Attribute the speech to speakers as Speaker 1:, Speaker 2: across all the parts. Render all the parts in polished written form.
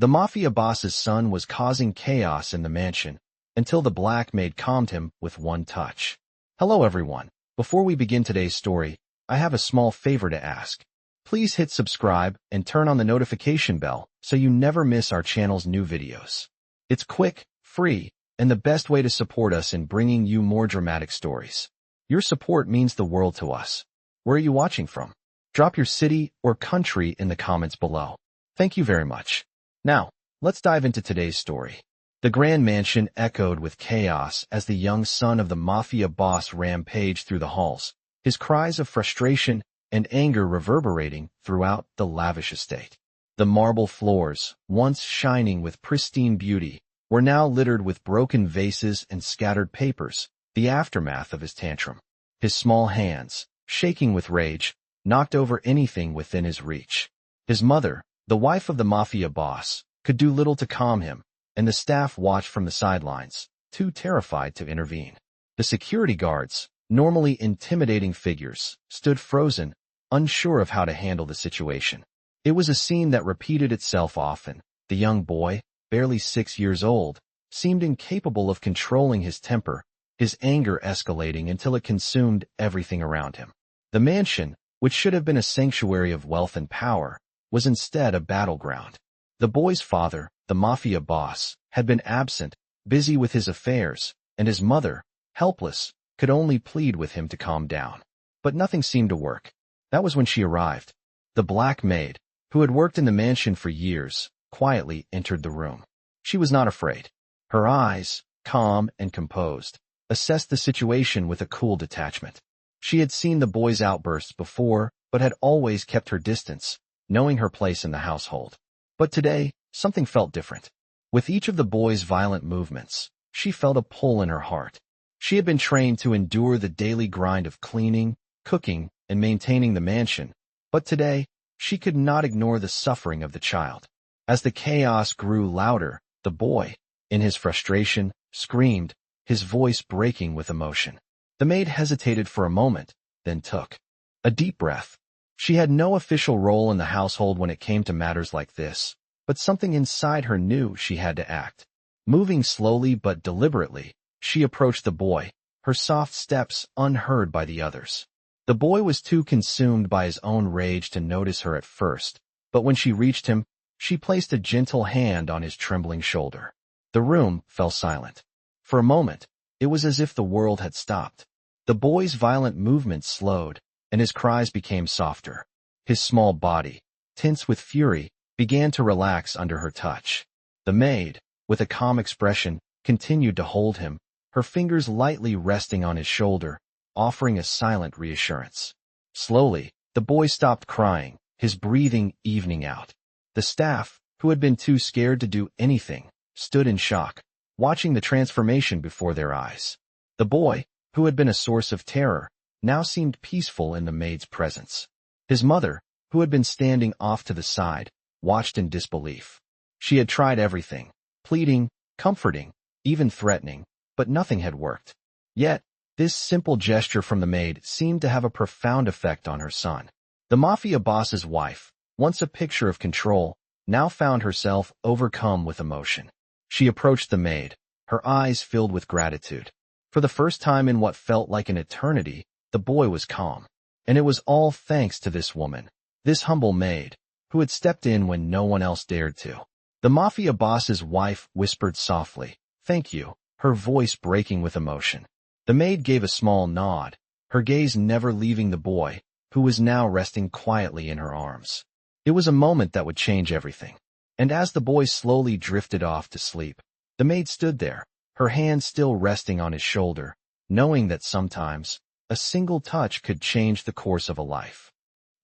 Speaker 1: The Mafia boss's son was causing chaos in the mansion until the Black Maid calmed him with one touch. Hello everyone. Before we begin today's story, I have a small favor to ask. Please hit subscribe and turn on the notification bell so you never miss our channel's new videos. It's quick, free, and the best way to support us in bringing you more dramatic stories. Your support means the world to us. Where are you watching from? Drop your city or country in the comments below. Thank you very much. Now, let's dive into today's story. The grand mansion echoed with chaos as the young son of the Mafia boss rampaged through the halls, his cries of frustration and anger reverberating throughout the lavish estate. The marble floors, once shining with pristine beauty, were now littered with broken vases and scattered papers, the aftermath of his tantrum. His small hands, shaking with rage, knocked over anything within his reach. His mother, the wife of the Mafia boss, could do little to calm him, and the staff watched from the sidelines, too terrified to intervene. The security guards, normally intimidating figures, stood frozen, unsure of how to handle the situation. It was a scene that repeated itself often. The young boy, barely 6 years old, seemed incapable of controlling his temper, his anger escalating until it consumed everything around him. The mansion, which should have been a sanctuary of wealth and power, was instead a battleground. The boy's father, the Mafia boss, had been absent, busy with his affairs, and his mother, helpless, could only plead with him to calm down. But nothing seemed to work. That was when she arrived. The Black Maid, who had worked in the mansion for years, quietly entered the room. She was not afraid. Her eyes, calm and composed, assessed the situation with a cool detachment. She had seen the boy's outbursts before, but had always kept her distance, knowing her place in the household. But today, something felt different. With each of the boy's violent movements, she felt a pull in her heart. She had been trained to endure the daily grind of cleaning, cooking, and maintaining the mansion, but today, she could not ignore the suffering of the child. As the chaos grew louder, the boy, in his frustration, screamed, his voice breaking with emotion. The maid hesitated for a moment, then took a deep breath. She had no official role in the household when it came to matters like this, but something inside her knew she had to act. Moving slowly but deliberately, she approached the boy, her soft steps unheard by the others. The boy was too consumed by his own rage to notice her at first, but when she reached him, she placed a gentle hand on his trembling shoulder. The room fell silent. For a moment, it was as if the world had stopped. The boy's violent movements slowed, and his cries became softer. His small body, tense with fury, began to relax under her touch. The maid, with a calm expression, continued to hold him, her fingers lightly resting on his shoulder, offering a silent reassurance. Slowly, the boy stopped crying, his breathing evening out. The staff, who had been too scared to do anything, stood in shock, watching the transformation before their eyes. The boy, who had been a source of terror, now seemed peaceful in the maid's presence. His mother, who had been standing off to the side, watched in disbelief. She had tried everything, pleading, comforting, even threatening, but nothing had worked. Yet, this simple gesture from the maid seemed to have a profound effect on her son. The Mafia boss's wife, once a picture of control, now found herself overcome with emotion. She approached the maid, her eyes filled with gratitude. For the first time in what felt like an eternity, the boy was calm. And it was all thanks to this woman, this humble maid, who had stepped in when no one else dared to. The Mafia boss's wife whispered softly, "Thank you," her voice breaking with emotion. The maid gave a small nod, her gaze never leaving the boy, who was now resting quietly in her arms. It was a moment that would change everything. And as the boy slowly drifted off to sleep, the maid stood there, her hand still resting on his shoulder, knowing that sometimes, a single touch could change the course of a life.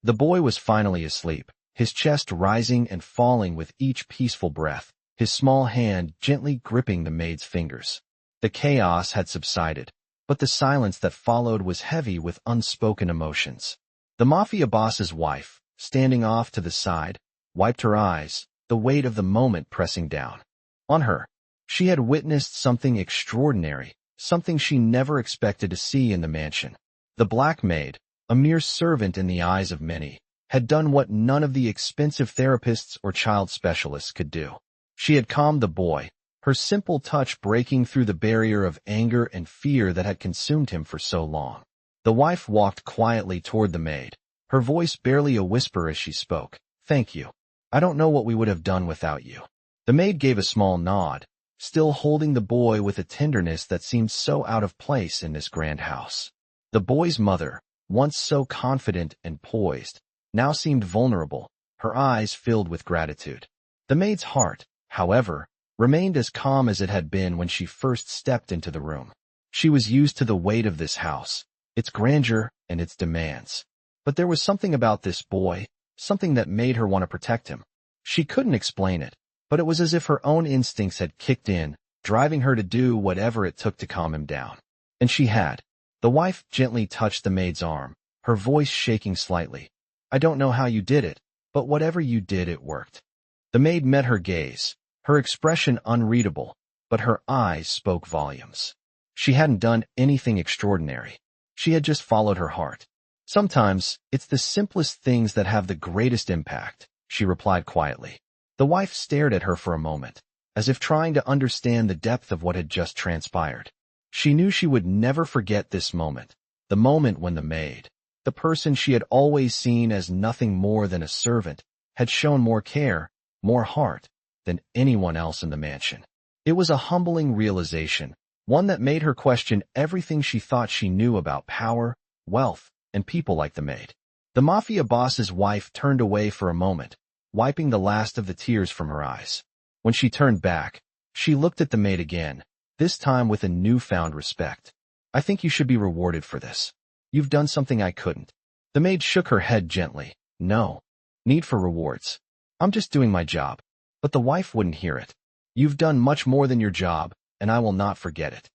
Speaker 1: The boy was finally asleep, his chest rising and falling with each peaceful breath, his small hand gently gripping the maid's fingers. The chaos had subsided, but the silence that followed was heavy with unspoken emotions. The Mafia boss's wife, standing off to the side, wiped her eyes, the weight of the moment pressing down on her. She had witnessed something extraordinary, something she never expected to see in the mansion. The Black Maid, a mere servant in the eyes of many, had done what none of the expensive therapists or child specialists could do. She had calmed the boy, her simple touch breaking through the barrier of anger and fear that had consumed him for so long. The wife walked quietly toward the maid, her voice barely a whisper as she spoke. "Thank you. I don't know what we would have done without you." The maid gave a small nod, still holding the boy with a tenderness that seemed so out of place in this grand house. The boy's mother, once so confident and poised, now seemed vulnerable, her eyes filled with gratitude. The maid's heart, however, remained as calm as it had been when she first stepped into the room. She was used to the weight of this house, its grandeur and its demands. But there was something about this boy, something that made her want to protect him. She couldn't explain it, but it was as if her own instincts had kicked in, driving her to do whatever it took to calm him down. And she had. The wife gently touched the maid's arm, her voice shaking slightly. "I don't know how you did it, but whatever you did, it worked." The maid met her gaze, her expression unreadable, but her eyes spoke volumes. She hadn't done anything extraordinary. She had just followed her heart. "Sometimes, it's the simplest things that have the greatest impact," she replied quietly. The wife stared at her for a moment, as if trying to understand the depth of what had just transpired. She knew she would never forget this moment, the moment when the maid, the person she had always seen as nothing more than a servant, had shown more care, more heart, than anyone else in the mansion. It was a humbling realization, one that made her question everything she thought she knew about power, wealth, and people like the maid. The Mafia boss's wife turned away for a moment, wiping the last of the tears from her eyes. When she turned back, she looked at the maid again, this time with a newfound respect. "I think you should be rewarded for this. You've done something I couldn't." The maid shook her head gently. "No need for rewards. I'm just doing my job." But the wife wouldn't hear it. "You've done much more than your job, and I will not forget it."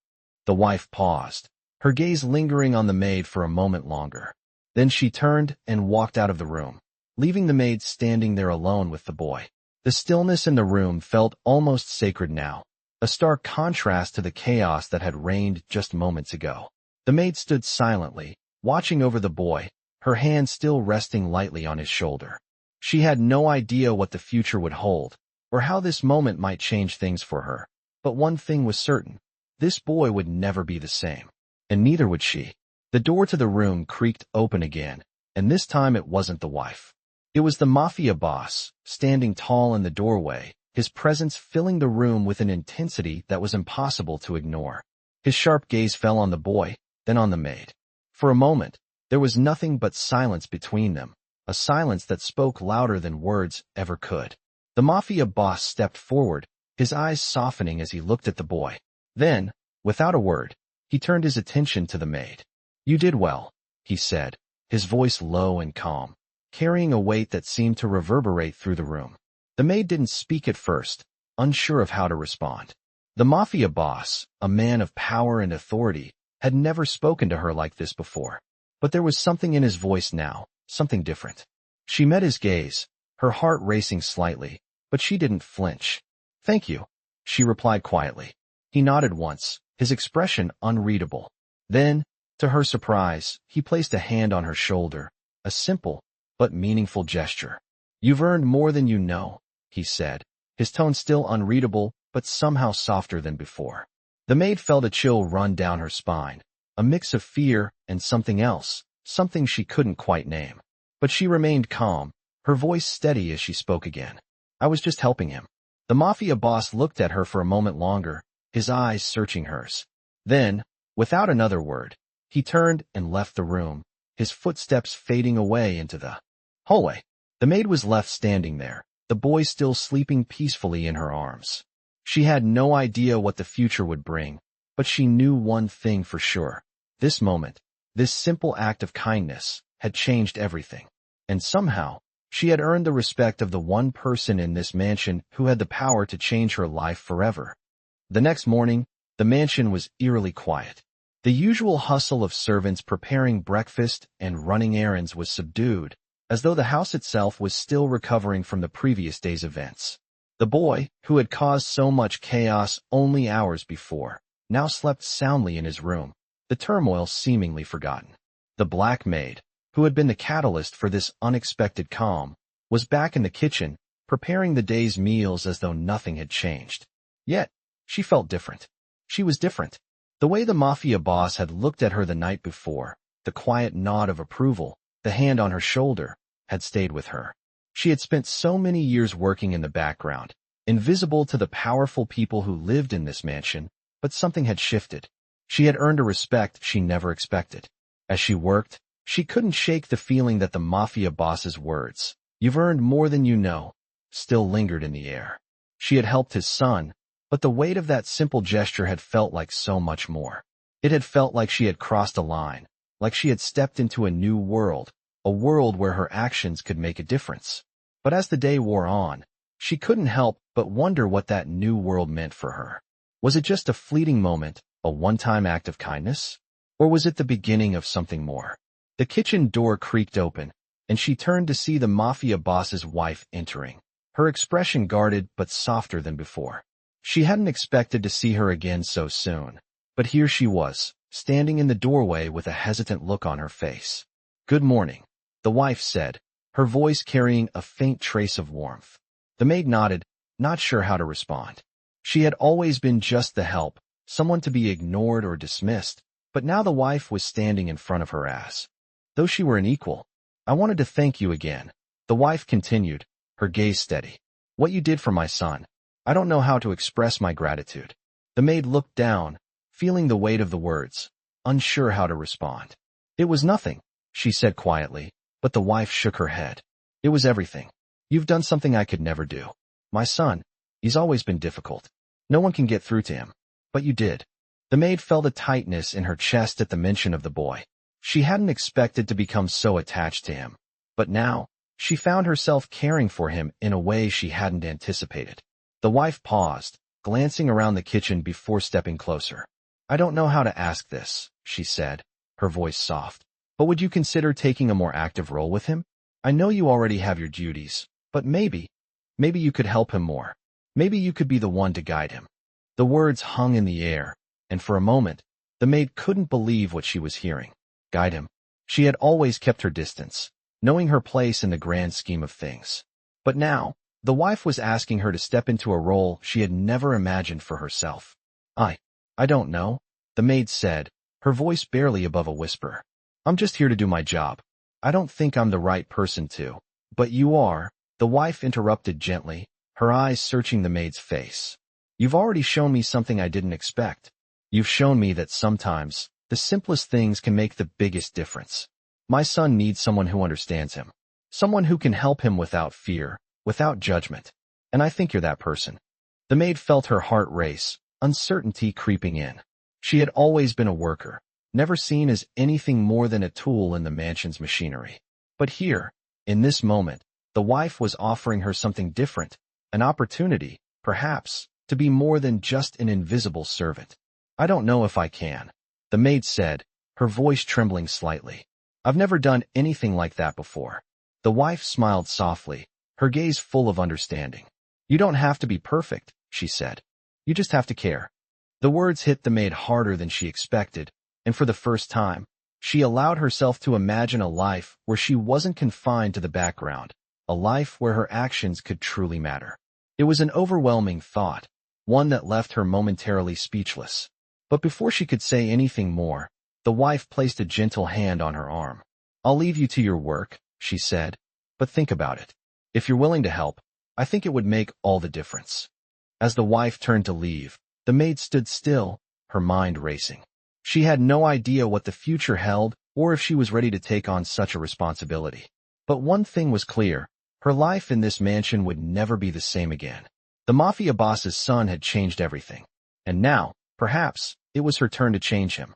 Speaker 1: The wife paused, her gaze lingering on the maid for a moment longer. Then she turned and walked out of the room, leaving the maid standing there alone with the boy. The stillness in the room felt almost sacred now, a stark contrast to the chaos that had reigned just moments ago. The maid stood silently, watching over the boy, her hand still resting lightly on his shoulder. She had no idea what the future would hold, or how this moment might change things for her. But one thing was certain, this boy would never be the same. And neither would she. The door to the room creaked open again, and this time it wasn't the wife. It was the Mafia boss, standing tall in the doorway, his presence filling the room with an intensity that was impossible to ignore. His sharp gaze fell on the boy, then on the maid. For a moment, there was nothing but silence between them, a silence that spoke louder than words ever could. The Mafia boss stepped forward, his eyes softening as he looked at the boy. Then, without a word, he turned his attention to the maid. "You did well," he said, his voice low and calm, carrying a weight that seemed to reverberate through the room. The maid didn't speak at first, unsure of how to respond. The Mafia boss, a man of power and authority, had never spoken to her like this before. But there was something in his voice now, something different. She met his gaze, her heart racing slightly, but she didn't flinch. "Thank you," she replied quietly. He nodded once, his expression unreadable. Then, to her surprise, he placed a hand on her shoulder, a simple but meaningful gesture. "You've earned more than you know," he said, his tone still unreadable but somehow softer than before. The maid felt a chill run down her spine, a mix of fear and something else, something she couldn't quite name. But she remained calm, her voice steady as she spoke again. "I was just helping him." The Mafia boss looked at her for a moment longer, his eyes searching hers. Then, without another word, he turned and left the room, his footsteps fading away into the hallway. The maid was left standing there, the boy still sleeping peacefully in her arms. She had no idea what the future would bring, but she knew one thing for sure. This moment, this simple act of kindness, had changed everything. And somehow, she had earned the respect of the one person in this mansion who had the power to change her life forever. The next morning, the mansion was eerily quiet. The usual hustle of servants preparing breakfast and running errands was subdued, as though the house itself was still recovering from the previous day's events. The boy, who had caused so much chaos only hours before, now slept soundly in his room, the turmoil seemingly forgotten. The black maid, who had been the catalyst for this unexpected calm, was back in the kitchen, preparing the day's meals as though nothing had changed. Yet, she felt different. She was different. The way the Mafia boss had looked at her the night before, the quiet nod of approval, the hand on her shoulder, had stayed with her. She had spent so many years working in the background, invisible to the powerful people who lived in this mansion, but something had shifted. She had earned a respect she never expected. As she worked, she couldn't shake the feeling that the Mafia boss's words, "You've earned more than you know," still lingered in the air. She had helped his son, but the weight of that simple gesture had felt like so much more. It had felt like she had crossed a line, like she had stepped into a new world, a world where her actions could make a difference. But as the day wore on, she couldn't help but wonder what that new world meant for her. Was it just a fleeting moment, a one-time act of kindness? Or was it the beginning of something more? The kitchen door creaked open, and she turned to see the Mafia boss's wife entering, her expression guarded but softer than before. She hadn't expected to see her again so soon, but here she was, standing in the doorway with a hesitant look on her face. "Good morning," the wife said, her voice carrying a faint trace of warmth. The maid nodded, not sure how to respond. She had always been just the help, someone to be ignored or dismissed, but now the wife was standing in front of her as though she were an equal. "I wanted to thank you again," the wife continued, her gaze steady. "What you did for my son. I don't know how to express my gratitude." The maid looked down, feeling the weight of the words, unsure how to respond. "It was nothing," she said quietly, but the wife shook her head. "It was everything. You've done something I could never do. My son, he's always been difficult. No one can get through to him. But you did." The maid felt a tightness in her chest at the mention of the boy. She hadn't expected to become so attached to him. But now, she found herself caring for him in a way she hadn't anticipated. The wife paused, glancing around the kitchen before stepping closer. "I don't know how to ask this," she said, her voice soft. "But would you consider taking a more active role with him? I know you already have your duties, but maybe you could help him more. Maybe you could be the one to guide him." The words hung in the air, and for a moment, the maid couldn't believe what she was hearing. Guide him. She had always kept her distance, knowing her place in the grand scheme of things. But now, the wife was asking her to step into a role she had never imagined for herself. I don't know," the maid said, her voice barely above a whisper. "I'm just here to do my job. I don't think I'm the right person to." "But you are," the wife interrupted gently, her eyes searching the maid's face. "You've already shown me something I didn't expect. You've shown me that sometimes, the simplest things can make the biggest difference. My son needs someone who understands him. Someone who can help him without fear, without judgment. And I think you're that person." The maid felt her heart race, uncertainty creeping in. She had always been a worker, never seen as anything more than a tool in the mansion's machinery. But here, in this moment, the wife was offering her something different, an opportunity, perhaps, to be more than just an invisible servant. "I don't know if I can," the maid said, her voice trembling slightly. "I've never done anything like that before." The wife smiled softly, her gaze full of understanding. "You don't have to be perfect," she said. "You just have to care." The words hit the maid harder than she expected, and for the first time, she allowed herself to imagine a life where she wasn't confined to the background, a life where her actions could truly matter. It was an overwhelming thought, one that left her momentarily speechless. But before she could say anything more, the wife placed a gentle hand on her arm. "I'll leave you to your work," she said, "but think about it. If you're willing to help, I think it would make all the difference." As the wife turned to leave, the maid stood still, her mind racing. She had no idea what the future held or if she was ready to take on such a responsibility. But one thing was clear, her life in this mansion would never be the same again. The Mafia boss's son had changed everything. And now, perhaps, it was her turn to change him.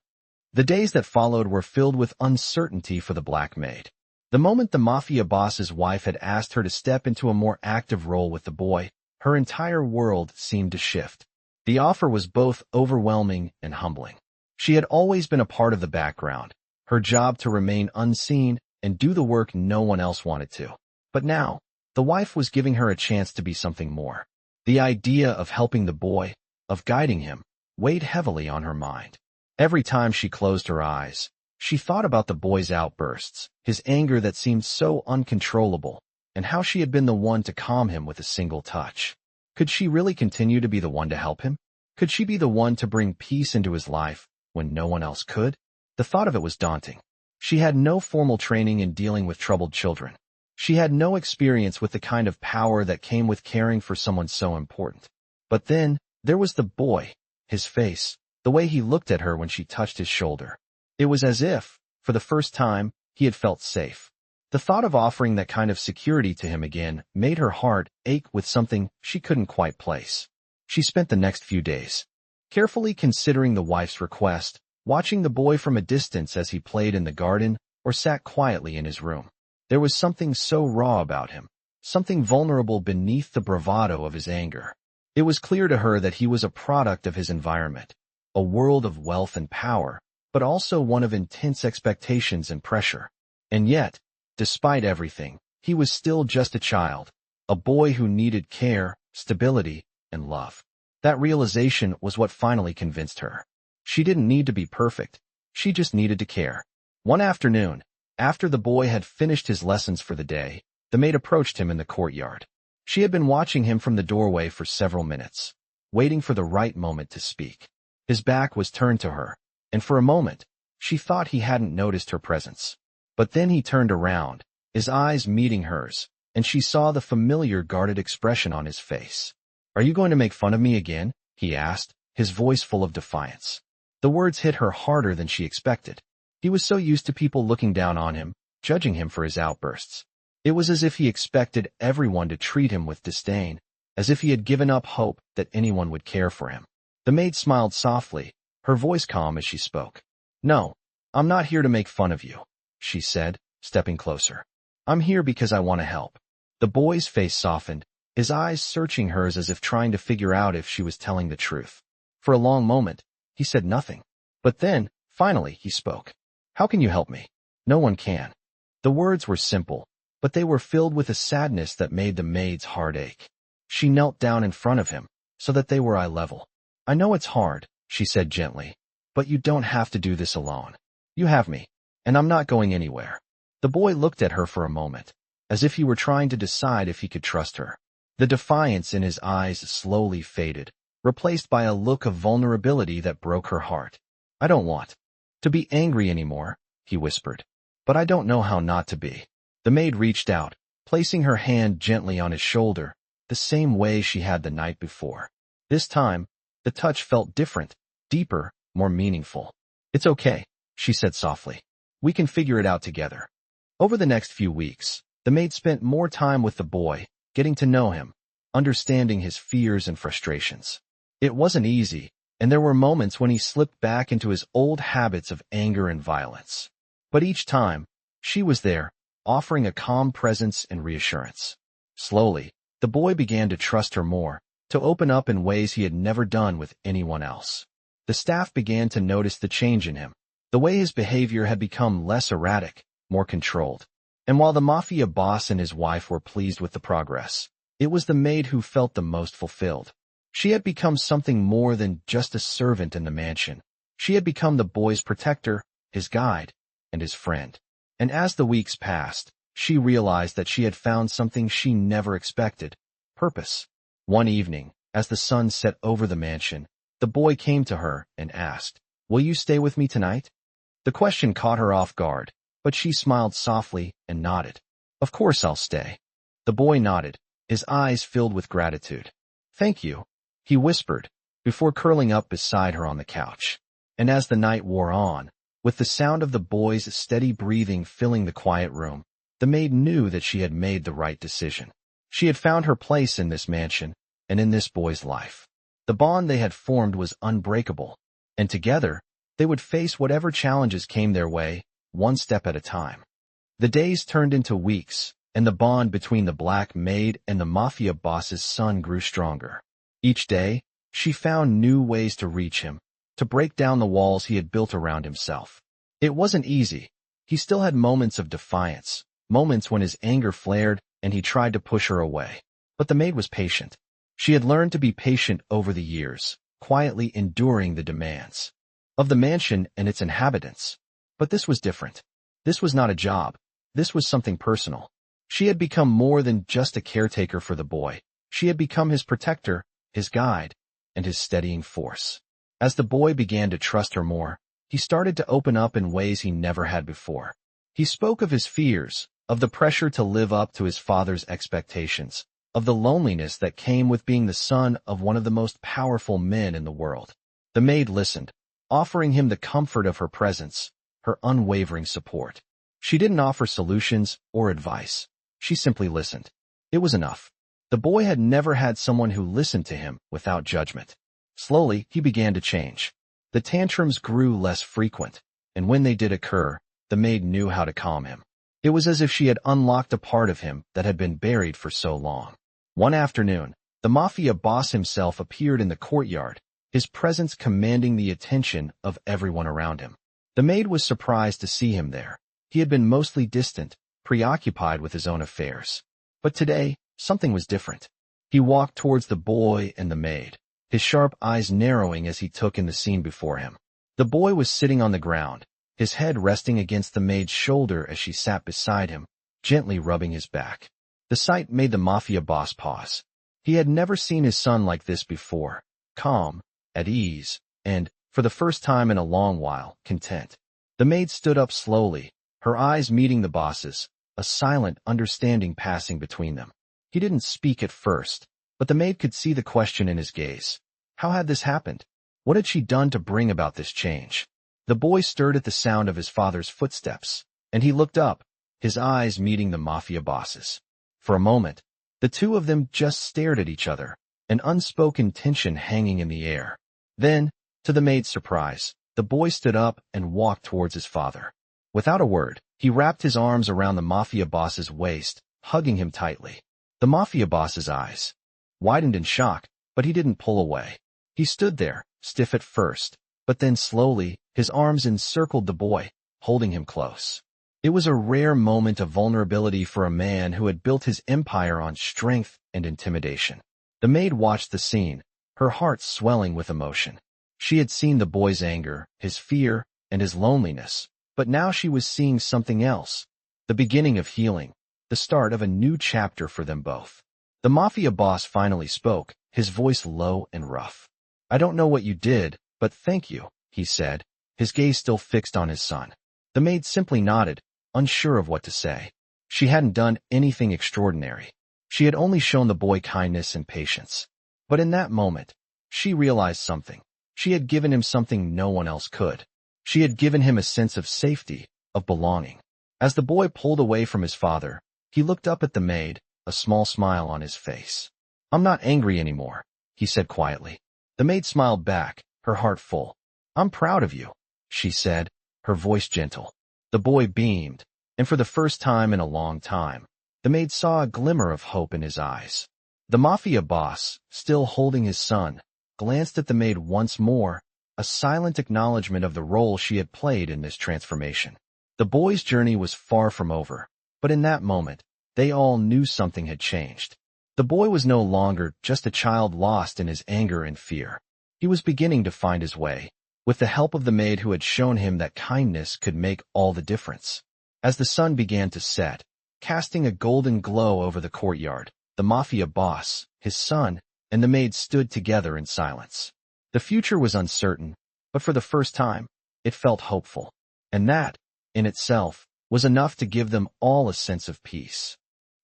Speaker 1: The days that followed were filled with uncertainty for the Black Maid. The moment the Mafia boss's wife had asked her to step into a more active role with the boy, her entire world seemed to shift. The offer was both overwhelming and humbling. She had always been a part of the background, her job to remain unseen and do the work no one else wanted to. But now, the wife was giving her a chance to be something more. The idea of helping the boy, of guiding him, weighed heavily on her mind. Every time she closed her eyes, she thought about the boy's outbursts, his anger that seemed so uncontrollable, and how she had been the one to calm him with a single touch. Could she really continue to be the one to help him? Could she be the one to bring peace into his life when no one else could? The thought of it was daunting. She had no formal training in dealing with troubled children. She had no experience with the kind of power that came with caring for someone so important. But then, there was the boy, his face, the way he looked at her when she touched his shoulder. It was as if, for the first time, he had felt safe. The thought of offering that kind of security to him again made her heart ache with something she couldn't quite place. She spent the next few days carefully considering the wife's request, watching the boy from a distance as he played in the garden or sat quietly in his room. There was something so raw about him, something vulnerable beneath the bravado of his anger. It was clear to her that he was a product of his environment, a world of wealth and power, but also one of intense expectations and pressure. And yet, despite everything, he was still just a child, a boy who needed care, stability, and love. That realization was what finally convinced her. She didn't need to be perfect. She just needed to care. One afternoon, after the boy had finished his lessons for the day, the maid approached him in the courtyard. She had been watching him from the doorway for several minutes, waiting for the right moment to speak. His back was turned to her, and for a moment, she thought he hadn't noticed her presence. But then he turned around, his eyes meeting hers, and she saw the familiar guarded expression on his face. "Are you going to make fun of me again?" he asked, his voice full of defiance. The words hit her harder than she expected. He was so used to people looking down on him, judging him for his outbursts. It was as if he expected everyone to treat him with disdain, as if he had given up hope that anyone would care for him. The maid smiled softly, her voice calm as she spoke. "No, I'm not here to make fun of you," she said, stepping closer. "I'm here because I want to help." The boy's face softened, his eyes searching hers as if trying to figure out if she was telling the truth. For a long moment, he said nothing. But then, finally, he spoke. "How can you help me?" "No one can." The words were simple, but they were filled with a sadness that made the maid's heart ache. She knelt down in front of him, so that they were eye level. "I know it's hard," she said gently, "but you don't have to do this alone. You have me, and I'm not going anywhere." The boy looked at her for a moment, as if he were trying to decide if he could trust her. The defiance in his eyes slowly faded, replaced by a look of vulnerability that broke her heart. "I don't want to be angry anymore," he whispered, "but I don't know how not to be." The maid reached out, placing her hand gently on his shoulder, the same way she had the night before. This time, the touch felt different, deeper, more meaningful. "It's okay," she said softly. "We can figure it out together." Over the next few weeks, the maid spent more time with the boy, getting to know him, understanding his fears and frustrations. It wasn't easy, and there were moments when he slipped back into his old habits of anger and violence. But each time, she was there, offering a calm presence and reassurance. Slowly, the boy began to trust her more, to open up in ways he had never done with anyone else. The staff began to notice the change in him. The way his behavior had become less erratic, more controlled. And while the Mafia boss and his wife were pleased with the progress, it was the maid who felt the most fulfilled. She had become something more than just a servant in the mansion. She had become the boy's protector, his guide, and his friend. And as the weeks passed, she realized that she had found something she never expected: purpose. One evening, as the sun set over the mansion, the boy came to her and asked, "Will you stay with me tonight?" The question caught her off guard, but she smiled softly and nodded. "Of course I'll stay." The boy nodded, his eyes filled with gratitude. "Thank you," he whispered, before curling up beside her on the couch. And as the night wore on, with the sound of the boy's steady breathing filling the quiet room, the maid knew that she had made the right decision. She had found her place in this mansion, and in this boy's life. The bond they had formed was unbreakable, and together, they would face whatever challenges came their way, one step at a time. The days turned into weeks, and the bond between the Black Maid and the Mafia boss's son grew stronger. Each day, she found new ways to reach him, to break down the walls he had built around himself. It wasn't easy. He still had moments of defiance, moments when his anger flared and he tried to push her away. But the maid was patient. She had learned to be patient over the years, quietly enduring the demands of the mansion and its inhabitants. But this was different. This was not a job. This was something personal. She had become more than just a caretaker for the boy. She had become his protector, his guide, and his steadying force. As the boy began to trust her more, he started to open up in ways he never had before. He spoke of his fears, of the pressure to live up to his father's expectations, of the loneliness that came with being the son of one of the most powerful men in the world. The maid listened, offering him the comfort of her presence, her unwavering support. She didn't offer solutions or advice. She simply listened. It was enough. The boy had never had someone who listened to him without judgment. Slowly, he began to change. The tantrums grew less frequent, and when they did occur, the maid knew how to calm him. It was as if she had unlocked a part of him that had been buried for so long. One afternoon, the Mafia boss himself appeared in the courtyard, his presence commanding the attention of everyone around him. The maid was surprised to see him there. He had been mostly distant, preoccupied with his own affairs. But today, something was different. He walked towards the boy and the maid, his sharp eyes narrowing as he took in the scene before him. The boy was sitting on the ground, his head resting against the maid's shoulder as she sat beside him, gently rubbing his back. The sight made the Mafia boss pause. He had never seen his son like this before, calm, at ease, and, for the first time in a long while, content. The maid stood up slowly, her eyes meeting the boss's, a silent understanding passing between them. He didn't speak at first, but the maid could see the question in his gaze. How had this happened? What had she done to bring about this change? The boy stirred at the sound of his father's footsteps, and he looked up, his eyes meeting the Mafia boss's. For a moment, the two of them just stared at each other, an unspoken tension hanging in the air. Then, to the maid's surprise, the boy stood up and walked towards his father. Without a word, he wrapped his arms around the Mafia boss's waist, hugging him tightly. The Mafia boss's eyes widened in shock, but he didn't pull away. He stood there, stiff at first, but then slowly, his arms encircled the boy, holding him close. It was a rare moment of vulnerability for a man who had built his empire on strength and intimidation. The maid watched the scene, her heart swelling with emotion. She had seen the boy's anger, his fear, and his loneliness, but now she was seeing something else, the beginning of healing, the start of a new chapter for them both. The Mafia boss finally spoke, his voice low and rough. "I don't know what you did, but thank you," he said, his gaze still fixed on his son. The maid simply nodded, unsure of what to say. She hadn't done anything extraordinary. She had only shown the boy kindness and patience. But in that moment, she realized something. She had given him something no one else could. She had given him a sense of safety, of belonging. As the boy pulled away from his father, he looked up at the maid, a small smile on his face. "I'm not angry anymore," he said quietly. The maid smiled back, her heart full. "I'm proud of you," she said, her voice gentle. The boy beamed, and for the first time in a long time, the maid saw a glimmer of hope in his eyes. The Mafia boss, still holding his son, glanced at the maid once more, a silent acknowledgement of the role she had played in this transformation. The boy's journey was far from over, but in that moment, they all knew something had changed. The boy was no longer just a child lost in his anger and fear. He was beginning to find his way, with the help of the maid who had shown him that kindness could make all the difference. As the sun began to set, casting a golden glow over the courtyard, the Mafia boss, his son, and the maid stood together in silence. The future was uncertain, but for the first time, it felt hopeful. And that, in itself, was enough to give them all a sense of peace.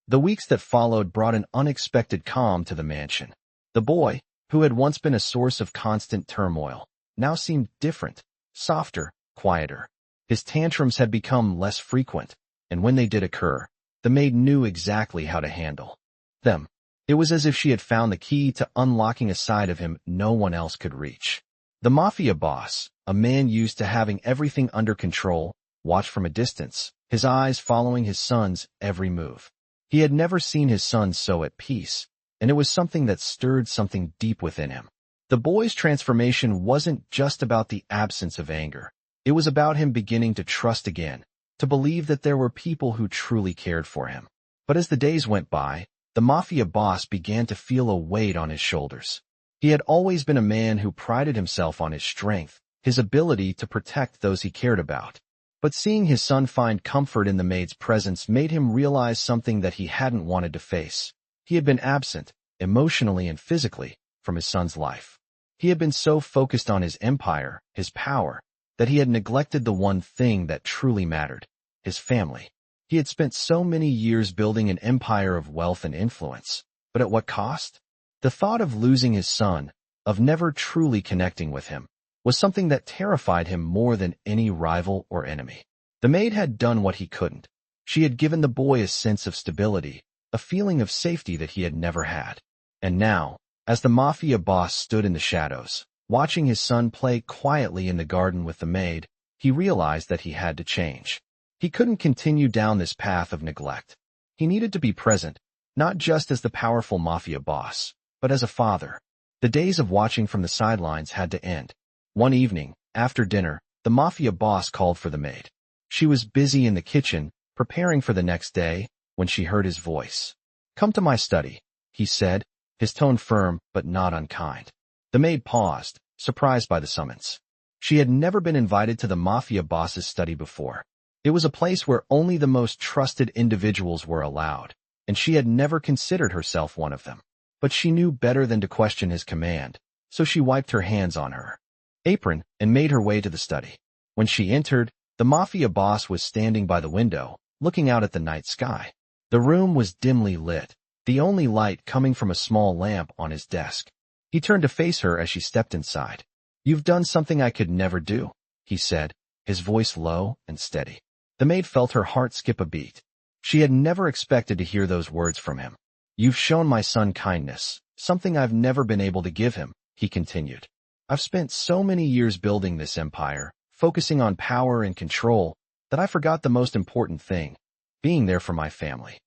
Speaker 1: The weeks that followed brought an unexpected calm to the mansion. The boy, who had once been a source of constant turmoil, now seemed different, softer, quieter. His tantrums had become less frequent, and when they did occur, the maid knew exactly how to handle them. It was as if she had found the key to unlocking a side of him no one else could reach. The Mafia boss, a man used to having everything under control, watched from a distance, his eyes following his son's every move. He had never seen his son so at peace, and it was something that stirred something deep within him. The boy's transformation wasn't just about the absence of anger. It was about him beginning to trust again, to believe that there were people who truly cared for him. But as the days went by, the Mafia boss began to feel a weight on his shoulders. He had always been a man who prided himself on his strength, his ability to protect those he cared about. But seeing his son find comfort in the maid's presence made him realize something that he hadn't wanted to face. He had been absent, emotionally and physically, from his son's life. He had been so focused on his empire, his power, that he had neglected the one thing that truly mattered, his family. He had spent so many years building an empire of wealth and influence, but at what cost? The thought of losing his son, of never truly connecting with him, was something that terrified him more than any rival or enemy. The maid had done what he couldn't. She had given the boy a sense of stability, a feeling of safety that he had never had. And now, as the Mafia boss stood in the shadows, watching his son play quietly in the garden with the maid, he realized that he had to change. He couldn't continue down this path of neglect. He needed to be present, not just as the powerful Mafia boss, but as a father. The days of watching from the sidelines had to end. One evening, after dinner, the Mafia boss called for the maid. She was busy in the kitchen, preparing for the next day, when she heard his voice. "Come to my study," he said, his tone firm but not unkind. The maid paused, surprised by the summons. She had never been invited to the Mafia boss's study before. It was a place where only the most trusted individuals were allowed, and she had never considered herself one of them. But she knew better than to question his command, so she wiped her hands on her apron and made her way to the study. When she entered, the Mafia boss was standing by the window, looking out at the night sky. The room was dimly lit, the only light coming from a small lamp on his desk. He turned to face her as she stepped inside. "You've done something I could never do," he said, his voice low and steady. The maid felt her heart skip a beat. She had never expected to hear those words from him. "You've shown my son kindness, something I've never been able to give him," he continued. "I've spent so many years building this empire, focusing on power and control, that I forgot the most important thing, being there for my family."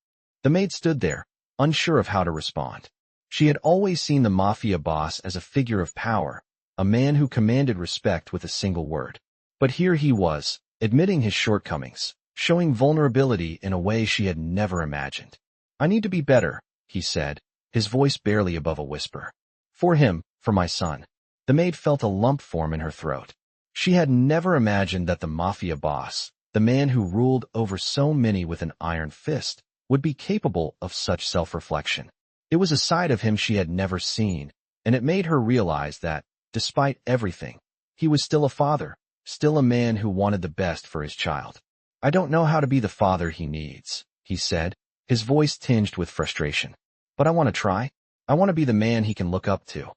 Speaker 1: The maid stood there, unsure of how to respond. She had always seen the Mafia boss as a figure of power, a man who commanded respect with a single word. But here he was, admitting his shortcomings, showing vulnerability in a way she had never imagined. "I need to be better," he said, his voice barely above a whisper. "For him, for my son." The maid felt a lump form in her throat. She had never imagined that the Mafia boss, the man who ruled over so many with an iron fist, would be capable of such self-reflection. It was a side of him she had never seen, and it made her realize that, despite everything, he was still a father, still a man who wanted the best for his child. "I don't know how to be the father he needs," he said, his voice tinged with frustration. "But I want to try. I want to be the man he can look up to."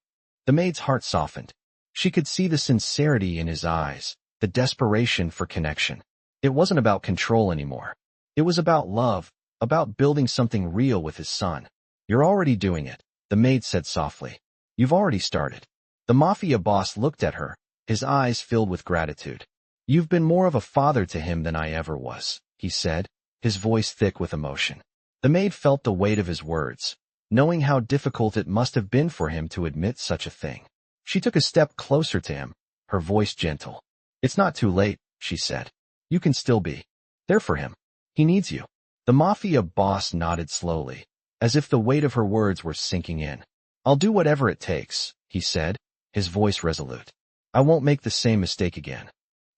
Speaker 1: The maid's heart softened. She could see the sincerity in his eyes, the desperation for connection. It wasn't about control anymore. It was about love, about building something real with his son. "You're already doing it," the maid said softly. "You've already started." The Mafia boss looked at her, his eyes filled with gratitude. "You've been more of a father to him than I ever was," he said, his voice thick with emotion. The maid felt the weight of his words, knowing how difficult it must have been for him to admit such a thing. She took a step closer to him, her voice gentle. "It's not too late," she said. "You can still be there for him. He needs you." The Mafia boss nodded slowly, as if the weight of her words were sinking in. "I'll do whatever it takes," he said, his voice resolute. "I won't make the same mistake again."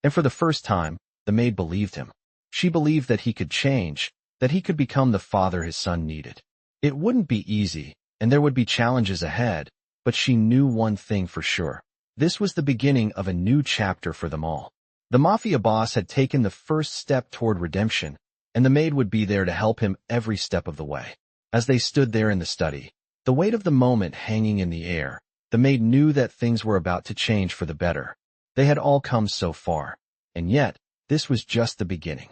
Speaker 1: And for the first time, the maid believed him. She believed that he could change, that he could become the father his son needed. It wouldn't be easy, and there would be challenges ahead, but she knew one thing for sure. This was the beginning of a new chapter for them all. The Mafia boss had taken the first step toward redemption, and the maid would be there to help him every step of the way. As they stood there in the study, the weight of the moment hanging in the air, the maid knew that things were about to change for the better. They had all come so far, and yet, this was just the beginning.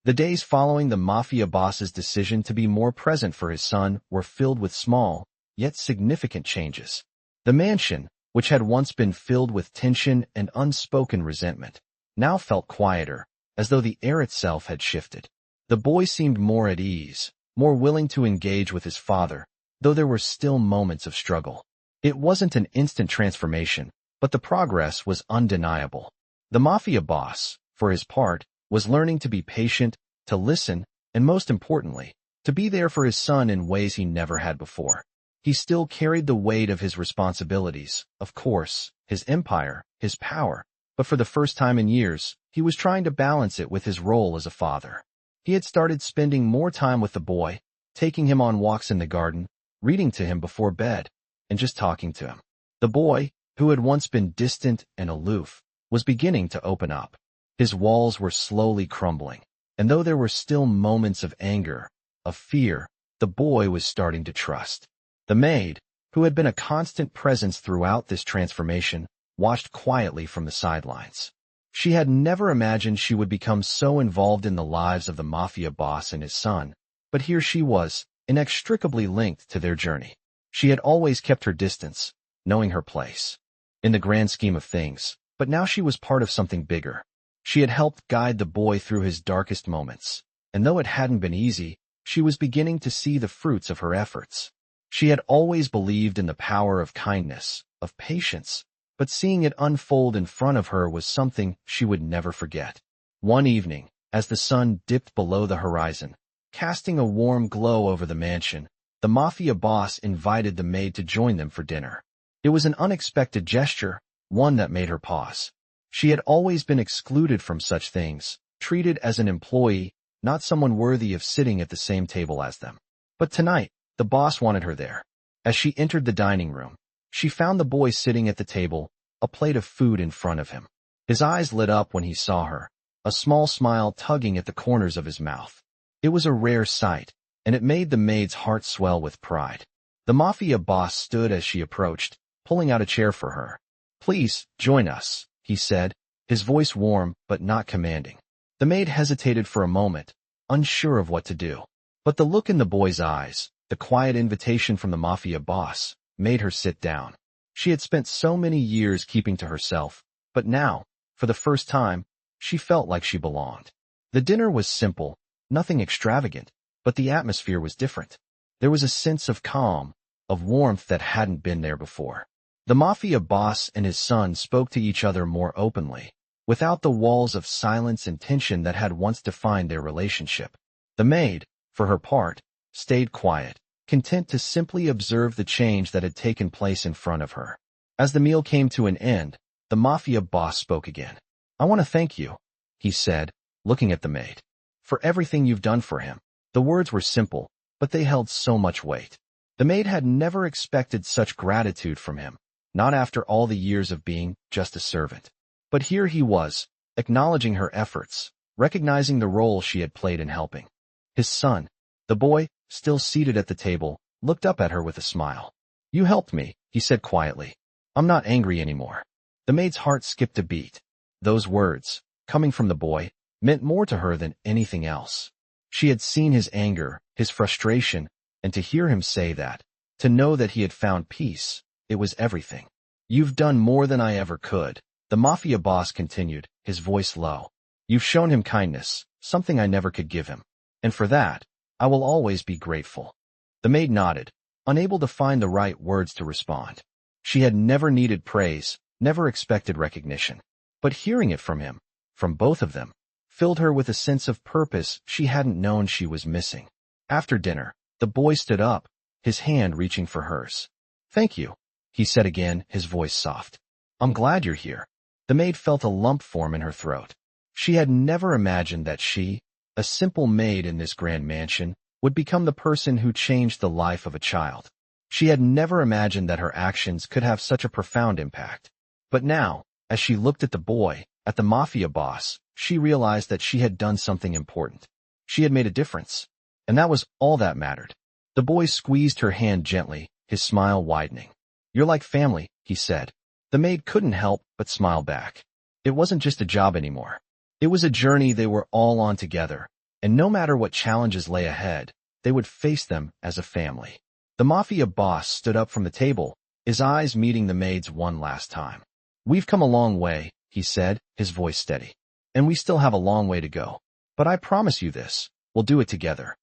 Speaker 1: The days following the Mafia boss's decision to be more present for his son were filled with small, yet significant changes. The mansion, which had once been filled with tension and unspoken resentment, now felt quieter, as though the air itself had shifted. The boy seemed more at ease, more willing to engage with his father, though there were still moments of struggle. It wasn't an instant transformation, but the progress was undeniable. The Mafia boss, for his part, was learning to be patient, to listen, and most importantly, to be there for his son in ways he never had before. He still carried the weight of his responsibilities, of course, his empire, his power, but for the first time in years, he was trying to balance it with his role as a father. He had started spending more time with the boy, taking him on walks in the garden, reading to him before bed, and just talking to him. The boy, who had once been distant and aloof, was beginning to open up. His walls were slowly crumbling, and though there were still moments of anger, of fear, the boy was starting to trust. The maid, who had been a constant presence throughout this transformation, watched quietly from the sidelines. She had never imagined she would become so involved in the lives of the Mafia boss and his son, but here she was, inextricably linked to their journey. She had always kept her distance, knowing her place in the grand scheme of things, but now she was part of something bigger. She had helped guide the boy through his darkest moments, and though it hadn't been easy, she was beginning to see the fruits of her efforts. She had always believed in the power of kindness, of patience, but seeing it unfold in front of her was something she would never forget. One evening, as the sun dipped below the horizon, casting a warm glow over the mansion, the Mafia boss invited the maid to join them for dinner. It was an unexpected gesture, one that made her pause. She had always been excluded from such things, treated as an employee, not someone worthy of sitting at the same table as them. But tonight, the boss wanted her there. As she entered the dining room, she found the boy sitting at the table, a plate of food in front of him. His eyes lit up when he saw her, a small smile tugging at the corners of his mouth. It was a rare sight, and it made the maid's heart swell with pride. The Mafia boss stood as she approached, pulling out a chair for her. "Please, join us," he said, his voice warm but not commanding. The maid hesitated for a moment, unsure of what to do. But the look in the boy's eyes, the quiet invitation from the Mafia boss, made her sit down. She had spent so many years keeping to herself, but now, for the first time, she felt like she belonged. The dinner was simple, nothing extravagant, but the atmosphere was different. There was a sense of calm, of warmth that hadn't been there before. The Mafia boss and his son spoke to each other more openly, without the walls of silence and tension that had once defined their relationship. The maid, for her part, stayed quiet, content to simply observe the change that had taken place in front of her. As the meal came to an end, the Mafia boss spoke again. "I want to thank you," he said, looking at the maid, "for everything you've done for him." The words were simple, but they held so much weight. The maid had never expected such gratitude from him, not after all the years of being just a servant. But here he was, acknowledging her efforts, recognizing the role she had played in helping. His son, the boy, still seated at the table, looked up at her with a smile. "You helped me," he said quietly. "I'm not angry anymore." The maid's heart skipped a beat. Those words, coming from the boy, meant more to her than anything else. She had seen his anger, his frustration, and to hear him say that, to know that he had found peace, it was everything. "You've done more than I ever could," the Mafia boss continued, his voice low. "You've shown him kindness, something I never could give him. And for that, I will always be grateful." The maid nodded, unable to find the right words to respond. She had never needed praise, never expected recognition. But hearing it from him, from both of them, filled her with a sense of purpose she hadn't known she was missing. After dinner, the boy stood up, his hand reaching for hers. "Thank you," he said again, his voice soft. "I'm glad you're here." The maid felt a lump form in her throat. She had never imagined that she, a simple maid in this grand mansion, would become the person who changed the life of a child. She had never imagined that her actions could have such a profound impact. But now, as she looked at the boy, at the Mafia boss, she realized that she had done something important. She had made a difference. And that was all that mattered. The boy squeezed her hand gently, his smile widening. "You're like family," he said. The maid couldn't help but smile back. It wasn't just a job anymore. It was a journey they were all on together, and no matter what challenges lay ahead, they would face them as a family. The Mafia boss stood up from the table, his eyes meeting the maid's one last time. "We've come a long way," he said, his voice steady. "And we still have a long way to go. But I promise you this, we'll do it together."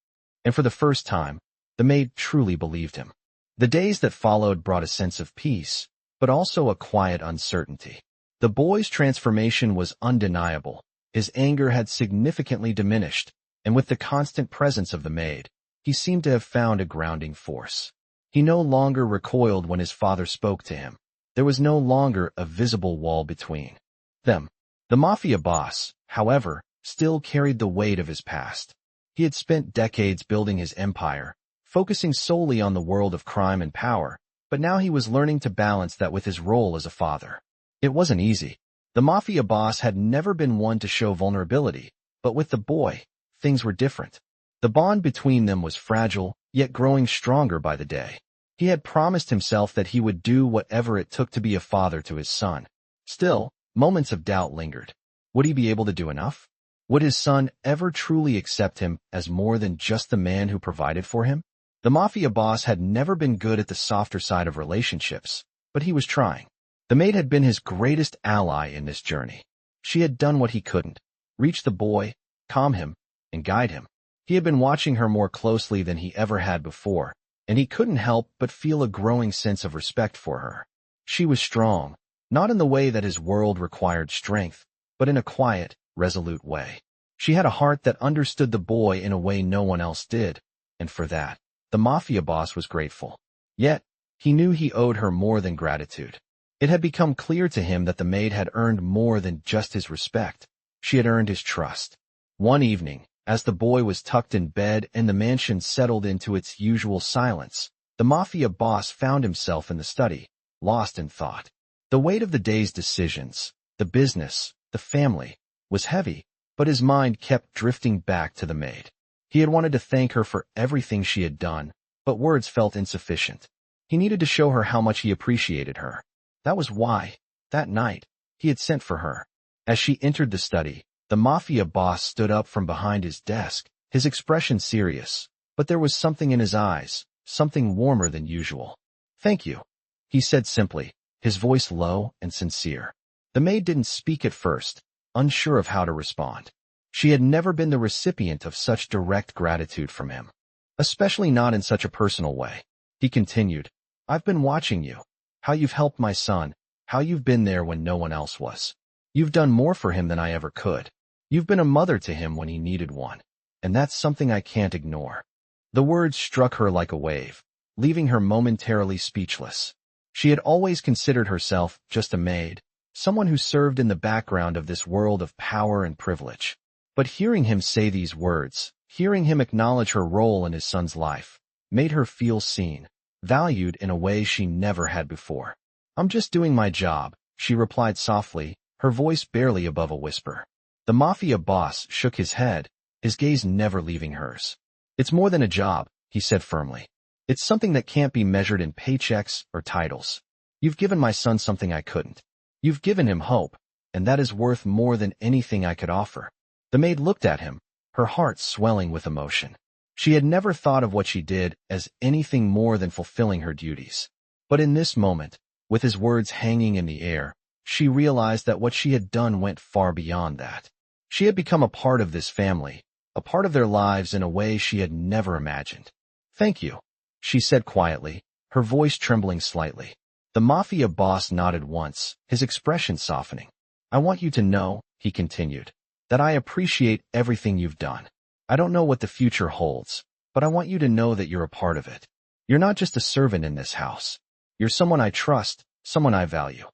Speaker 1: And for the first time, the maid truly believed him. The days that followed brought a sense of peace, but also a quiet uncertainty. The boy's transformation was undeniable. His anger had significantly diminished, and with the constant presence of the maid, he seemed to have found a grounding force. He no longer recoiled when his father spoke to him. There was no longer a visible wall between them. The Mafia boss, however, still carried the weight of his past. He had spent decades building his empire, focusing solely on the world of crime and power, but now he was learning to balance that with his role as a father. It wasn't easy. The Mafia boss had never been one to show vulnerability, but with the boy, things were different. The bond between them was fragile, yet growing stronger by the day. He had promised himself that he would do whatever it took to be a father to his son. Still, moments of doubt lingered. Would he be able to do enough? Would his son ever truly accept him as more than just the man who provided for him? The Mafia boss had never been good at the softer side of relationships, but he was trying. The maid had been his greatest ally in this journey. She had done what he couldn't: reach the boy, calm him, and guide him. He had been watching her more closely than he ever had before, and he couldn't help but feel a growing sense of respect for her. She was strong, not in the way that his world required strength, but in a quiet, resolute way. She had a heart that understood the boy in a way no one else did, and for that, the Mafia boss was grateful. Yet, he knew he owed her more than gratitude. It had become clear to him that the maid had earned more than just his respect. She had earned his trust. One evening, as the boy was tucked in bed and the mansion settled into its usual silence, the Mafia boss found himself in the study, lost in thought. The weight of the day's decisions, the business, the family, was heavy, but his mind kept drifting back to the maid. He had wanted to thank her for everything she had done, but words felt insufficient. He needed to show her how much he appreciated her. That was why, that night, he had sent for her. As she entered the study, the Mafia boss stood up from behind his desk, his expression serious, but there was something in his eyes, something warmer than usual. "Thank you," he said simply, his voice low and sincere. The maid didn't speak at first, unsure of how to respond. She had never been the recipient of such direct gratitude from him, especially not in such a personal way. He continued, "I've been watching you. How you've helped my son, how you've been there when no one else was. You've done more for him than I ever could. You've been a mother to him when he needed one, and that's something I can't ignore." The words struck her like a wave, leaving her momentarily speechless. She had always considered herself just a maid, someone who served in the background of this world of power and privilege. But hearing him say these words, hearing him acknowledge her role in his son's life, made her feel seen, valued in a way she never had before. "I'm just doing my job," she replied softly, her voice barely above a whisper. The Mafia boss shook his head, his gaze never leaving hers. "It's more than a job," he said firmly. "It's something that can't be measured in paychecks or titles. You've given my son something I couldn't. You've given him hope, and that is worth more than anything I could offer." The maid looked at him, her heart swelling with emotion. She had never thought of what she did as anything more than fulfilling her duties. But in this moment, with his words hanging in the air, she realized that what she had done went far beyond that. She had become a part of this family, a part of their lives in a way she had never imagined. "Thank you," she said quietly, her voice trembling slightly. The Mafia boss nodded once, his expression softening. "I want you to know," he continued, "that I appreciate everything you've done. I don't know what the future holds, but I want you to know that you're a part of it. You're not just a servant in this house. You're someone I trust, someone I value."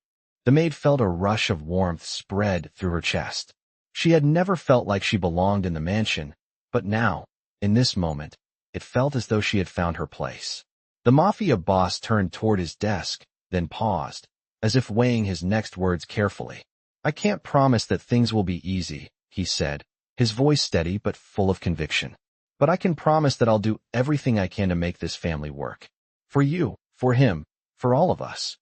Speaker 1: The maid felt a rush of warmth spread through her chest. She had never felt like she belonged in the mansion, but now, in this moment, it felt as though she had found her place. The Mafia boss turned toward his desk, then paused, as if weighing his next words carefully. "I can't promise that things will be easy," he said, his voice steady but full of conviction. "But I can promise that I'll do everything I can to make this family work. For you, for him, for all of us."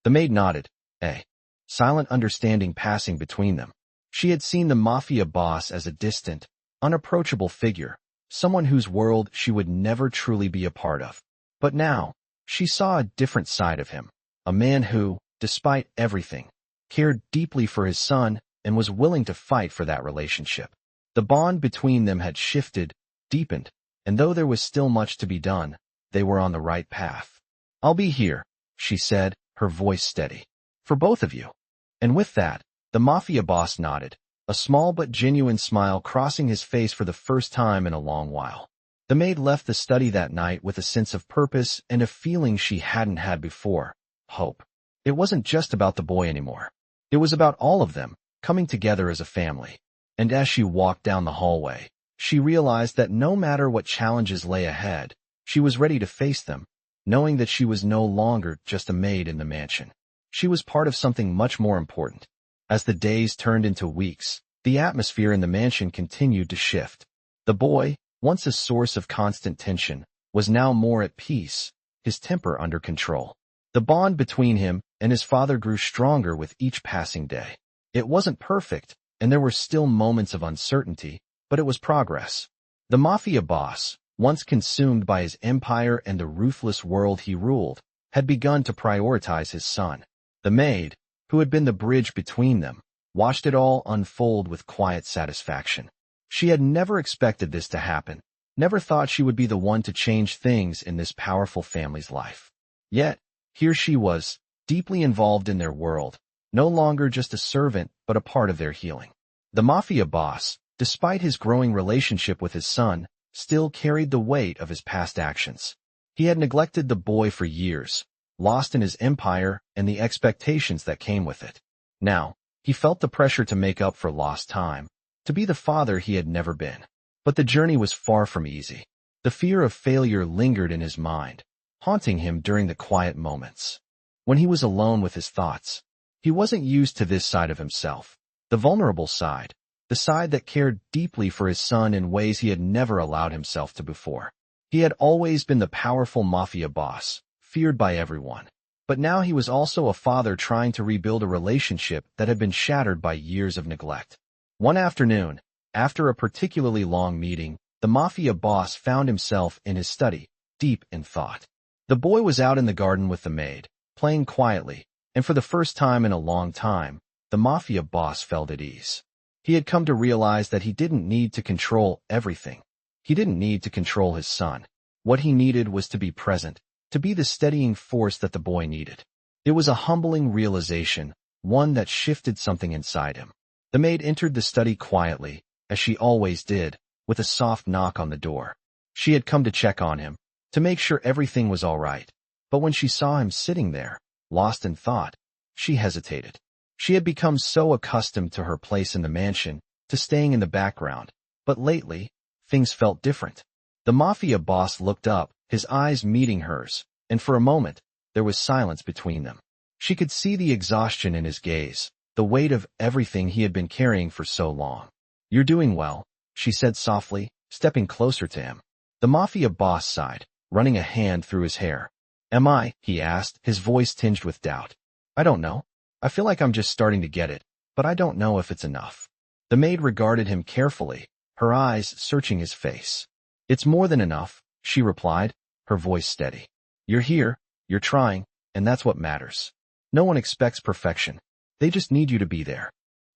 Speaker 1: The maid nodded, a silent understanding passing between them. She had seen the Mafia boss as a distant, unapproachable figure, someone whose world she would never truly be a part of. But now, she saw a different side of him, a man who, despite everything, cared deeply for his son and was willing to fight for that relationship. The bond between them had shifted, deepened, and though there was still much to be done, they were on the right path. "I'll be here," she said, her voice steady, "for both of you." And with that, the Mafia boss nodded, a small but genuine smile crossing his face for the first time in a long while. The maid left the study that night with a sense of purpose and a feeling she hadn't had before: hope. It wasn't just about the boy anymore. It was about all of them, coming together as a family. And as she walked down the hallway, she realized that no matter what challenges lay ahead, she was ready to face them, knowing that she was no longer just a maid in the mansion. She was part of something much more important. As the days turned into weeks, the atmosphere in the mansion continued to shift. The boy, once a source of constant tension, was now more at peace, his temper under control. The bond between him and his father grew stronger with each passing day. It wasn't perfect, and there were still moments of uncertainty, but it was progress. The Mafia boss, once consumed by his empire and the ruthless world he ruled, had begun to prioritize his son. The maid, who had been the bridge between them, watched it all unfold with quiet satisfaction. She had never expected this to happen, never thought she would be the one to change things in this powerful family's life. Yet, here she was, deeply involved in their world, no longer just a servant but a part of their healing. The Mafia boss, despite his growing relationship with his son, still carried the weight of his past actions. He had neglected the boy for years, lost in his empire and the expectations that came with it. Now, he felt the pressure to make up for lost time, to be the father he had never been. But the journey was far from easy. The fear of failure lingered in his mind, haunting him during the quiet moments. When he was alone with his thoughts, he wasn't used to this side of himself, the vulnerable side, the side that cared deeply for his son in ways he had never allowed himself to before. He had always been the powerful Mafia boss, feared by everyone. But now he was also a father trying to rebuild a relationship that had been shattered by years of neglect. One afternoon, after a particularly long meeting, the Mafia boss found himself in his study, deep in thought. The boy was out in the garden with the maid, playing quietly, and for the first time in a long time, the Mafia boss felt at ease. He had come to realize that he didn't need to control everything. He didn't need to control his son. What he needed was to be present, to be the steadying force that the boy needed. It was a humbling realization, one that shifted something inside him. The maid entered the study quietly, as she always did, with a soft knock on the door. She had come to check on him, to make sure everything was all right. But when she saw him sitting there, lost in thought, she hesitated. She had become so accustomed to her place in the mansion, to staying in the background. But lately, things felt different. The Mafia boss looked up, his eyes meeting hers, and for a moment, there was silence between them. She could see the exhaustion in his gaze, the weight of everything he had been carrying for so long. "You're doing well," she said softly, stepping closer to him. The Mafia boss sighed, running a hand through his hair. "Am I?" he asked, his voice tinged with doubt. "I don't know. I feel like I'm just starting to get it, but I don't know if it's enough." The maid regarded him carefully, her eyes searching his face. "It's more than enough," she replied, her voice steady. "You're here, you're trying, and that's what matters. No one expects perfection. They just need you to be there."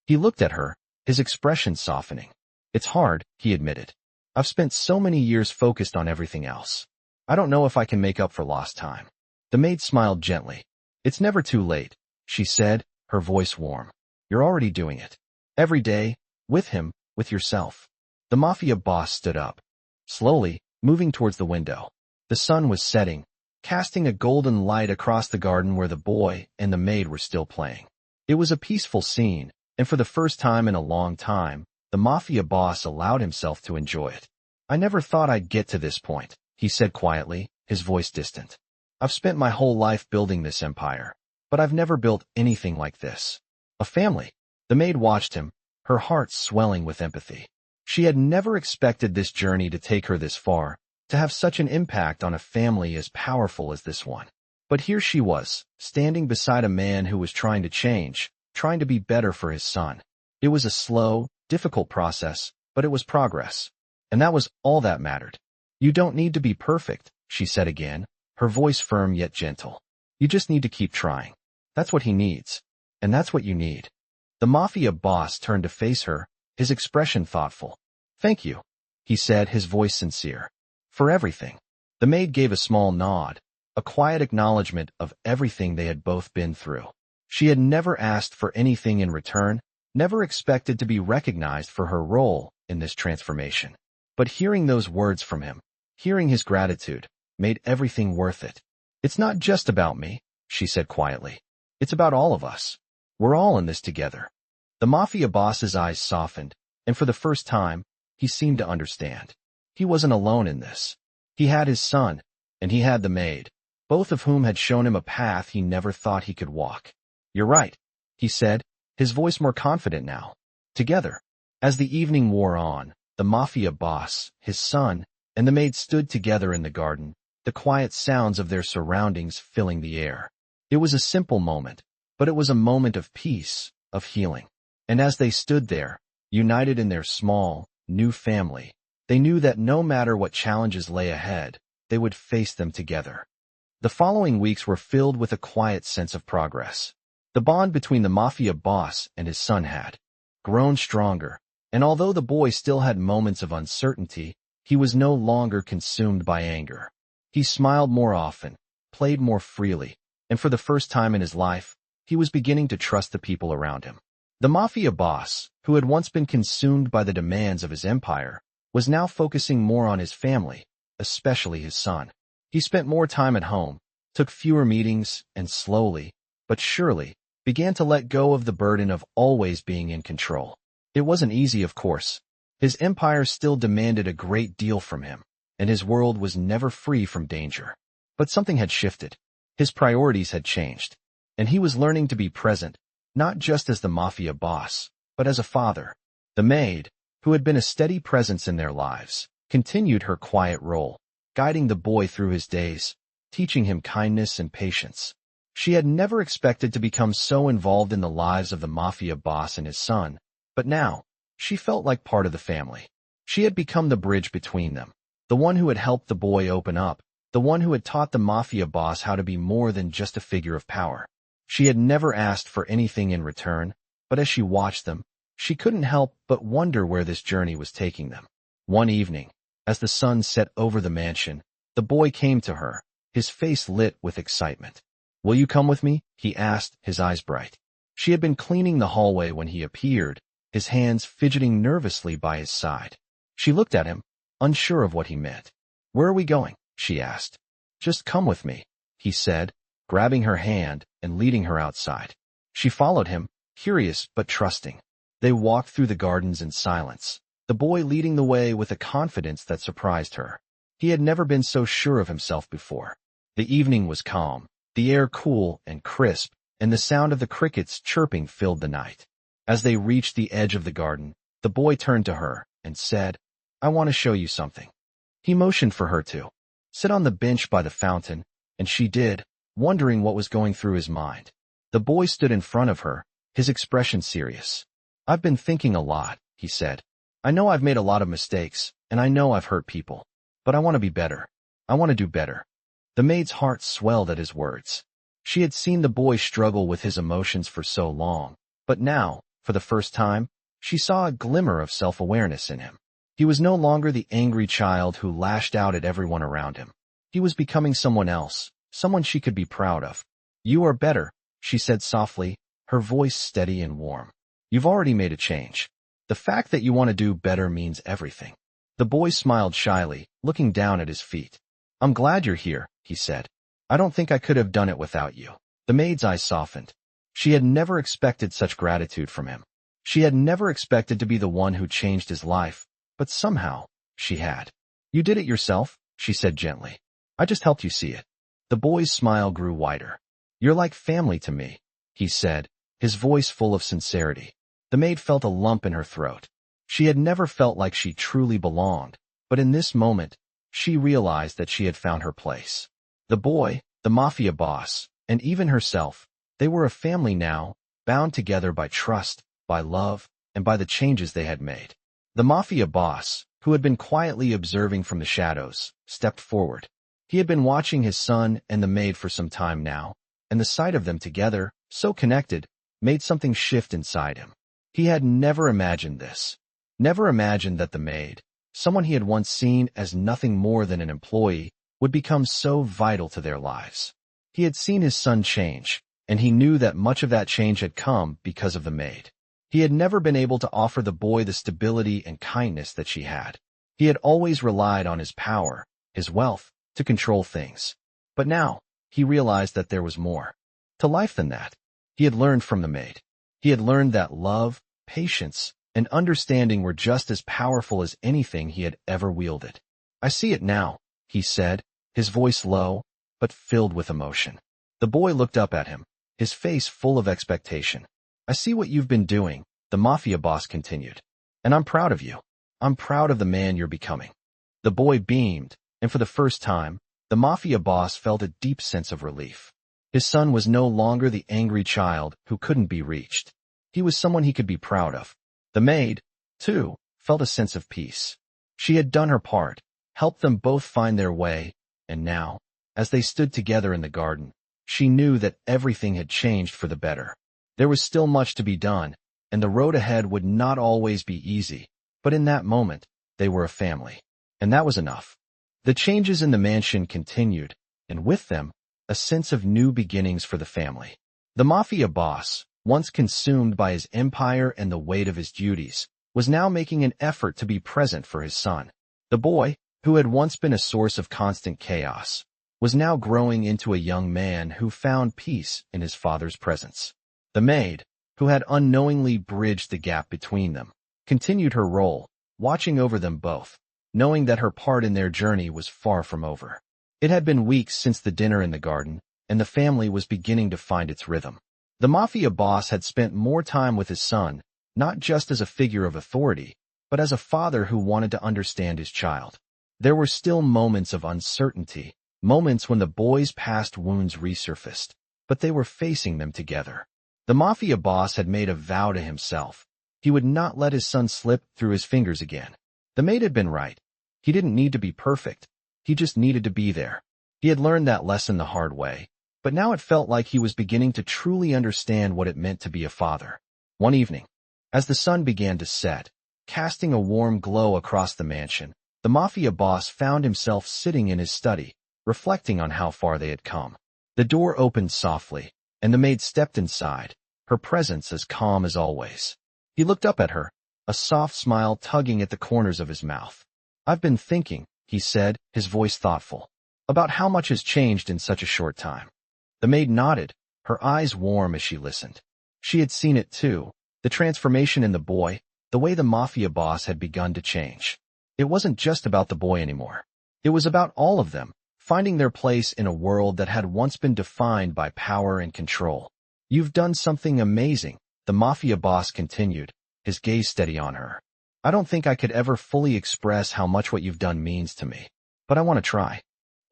Speaker 1: He looked at her, his expression softening. "It's hard," he admitted. "I've spent so many years focused on everything else. I don't know if I can make up for lost time." The maid smiled gently. "It's never too late," she said, her voice warm. "You're already doing it. Every day, with him, with yourself." The Mafia boss stood up, slowly, moving towards the window. The sun was setting, casting a golden light across the garden where the boy and the maid were still playing. It was a peaceful scene, and for the first time in a long time, the Mafia boss allowed himself to enjoy it. "I never thought I'd get to this point," he said quietly, his voice distant. "I've spent my whole life building this empire, but I've never built anything like this. A family." The maid watched him, her heart swelling with empathy. She had never expected this journey to take her this far, to have such an impact on a family as powerful as this one. But here she was, standing beside a man who was trying to change, trying to be better for his son. It was a slow, difficult process, but it was progress. And that was all that mattered. "You don't need to be perfect," she said again, her voice firm yet gentle. "You just need to keep trying. That's what he needs. And that's what you need." The Mafia boss turned to face her, his expression thoughtful. "Thank you," he said, his voice sincere. "For everything." The maid gave a small nod, a quiet acknowledgement of everything they had both been through. She had never asked for anything in return, never expected to be recognized for her role in this transformation. But hearing those words from him, hearing his gratitude, made everything worth it. "It's not just about me," she said quietly. "It's about all of us. We're all in this together." The Mafia boss's eyes softened, and for the first time, he seemed to understand. He wasn't alone in this. He had his son, and he had the maid, both of whom had shown him a path he never thought he could walk. "You're right," he said, his voice more confident now. Together, as the evening wore on, the Mafia boss, his son, and the maid stood together in the garden, the quiet sounds of their surroundings filling the air. It was a simple moment, but it was a moment of peace, of healing. And as they stood there, united in their small, new family, they knew that no matter what challenges lay ahead, they would face them together. The following weeks were filled with a quiet sense of progress. The bond between the Mafia boss and his son had grown stronger, and although the boy still had moments of uncertainty, he was no longer consumed by anger. He smiled more often, played more freely, and for the first time in his life, he was beginning to trust the people around him. The Mafia boss, who had once been consumed by the demands of his empire, was now focusing more on his family, especially his son. He spent more time at home, took fewer meetings, and slowly, but surely, began to let go of the burden of always being in control. It wasn't easy, of course. His empire still demanded a great deal from him, and his world was never free from danger. But something had shifted. His priorities had changed, and he was learning to be present, not just as the Mafia boss, but as a father. The maid, who had been a steady presence in their lives, continued her quiet role, guiding the boy through his days, teaching him kindness and patience. She had never expected to become so involved in the lives of the Mafia boss and his son, but now, she felt like part of the family. She had become the bridge between them, the one who had helped the boy open up, the one who had taught the Mafia boss how to be more than just a figure of power. She had never asked for anything in return, but as she watched them, she couldn't help but wonder where this journey was taking them. One evening, as the sun set over the mansion, the boy came to her, his face lit with excitement. "Will you come with me?" he asked, his eyes bright. She had been cleaning the hallway when he appeared, his hands fidgeting nervously by his side. She looked at him, unsure of what he meant. "Where are we going?" she asked. "Just come with me," he said, grabbing her hand and leading her outside. She followed him, curious but trusting. They walked through the gardens in silence, the boy leading the way with a confidence that surprised her. He had never been so sure of himself before. The evening was calm, the air cool and crisp, and the sound of the crickets chirping filled the night. As they reached the edge of the garden, the boy turned to her and said, "I want to show you something." He motioned for her to sit on the bench by the fountain, and she did, wondering what was going through his mind. The boy stood in front of her, his expression serious. "I've been thinking a lot," he said. "I know I've made a lot of mistakes, and I know I've hurt people. But I want to be better. I want to do better." The maid's heart swelled at his words. She had seen the boy struggle with his emotions for so long, but now, for the first time, she saw a glimmer of self-awareness in him. He was no longer the angry child who lashed out at everyone around him. He was becoming someone else, someone she could be proud of. "You are better," she said softly, her voice steady and warm. "You've already made a change. The fact that you want to do better means everything." The boy smiled shyly, looking down at his feet. "I'm glad you're here," he said. "I don't think I could have done it without you." The maid's eyes softened. She had never expected such gratitude from him. She had never expected to be the one who changed his life, but somehow, she had. "You did it yourself," she said gently. "I just helped you see it." The boy's smile grew wider. "You're like family to me," he said, his voice full of sincerity. The maid felt a lump in her throat. She had never felt like she truly belonged, but in this moment, she realized that she had found her place. The boy, the Mafia boss, and even herself, they were a family now, bound together by trust, by love, and by the changes they had made. The Mafia boss, who had been quietly observing from the shadows, stepped forward. He had been watching his son and the maid for some time now, and the sight of them together, so connected, made something shift inside him. He had never imagined this. Never imagined that the maid, someone he had once seen as nothing more than an employee, would become so vital to their lives. He had seen his son change, and he knew that much of that change had come because of the maid. He had never been able to offer the boy the stability and kindness that she had. He had always relied on his power, his wealth, to control things. But now, he realized that there was more to life than that. He had learned from the maid. He had learned that love, patience, and understanding were just as powerful as anything he had ever wielded. "I see it now," he said, his voice low, but filled with emotion. The boy looked up at him, his face full of expectation. "I see what you've been doing," the Mafia boss continued. "And I'm proud of you. I'm proud of the man you're becoming." The boy beamed, and for the first time, the Mafia boss felt a deep sense of relief. His son was no longer the angry child who couldn't be reached. He was someone he could be proud of. The maid, too, felt a sense of peace. She had done her part, helped them both find their way, and now, as they stood together in the garden, she knew that everything had changed for the better. There was still much to be done, and the road ahead would not always be easy, but in that moment, they were a family. And that was enough. The changes in the mansion continued, and with them, a sense of new beginnings for the family. The Mafia boss, once consumed by his empire and the weight of his duties, was now making an effort to be present for his son. The boy, who had once been a source of constant chaos, was now growing into a young man who found peace in his father's presence. The maid, who had unknowingly bridged the gap between them, continued her role, watching over them both, knowing that her part in their journey was far from over. It had been weeks since the dinner in the garden, and the family was beginning to find its rhythm. The Mafia boss had spent more time with his son, not just as a figure of authority, but as a father who wanted to understand his child. There were still moments of uncertainty, moments when the boy's past wounds resurfaced, but they were facing them together. The Mafia boss had made a vow to himself. He would not let his son slip through his fingers again. The maid had been right. He didn't need to be perfect. He just needed to be there. He had learned that lesson the hard way, but now it felt like he was beginning to truly understand what it meant to be a father. One evening, as the sun began to set, casting a warm glow across the mansion, the Mafia boss found himself sitting in his study, reflecting on how far they had come. The door opened softly, and the maid stepped inside, her presence as calm as always. He looked up at her, a soft smile tugging at the corners of his mouth. "I've been thinking," he said, his voice thoughtful, "about how much has changed in such a short time." The maid nodded, her eyes warm as she listened. She had seen it too, the transformation in the boy, the way the Mafia boss had begun to change. It wasn't just about the boy anymore. It was about all of them, finding their place in a world that had once been defined by power and control. "You've done something amazing," the Mafia boss continued, his gaze steady on her. "I don't think I could ever fully express how much what you've done means to me, but I want to try."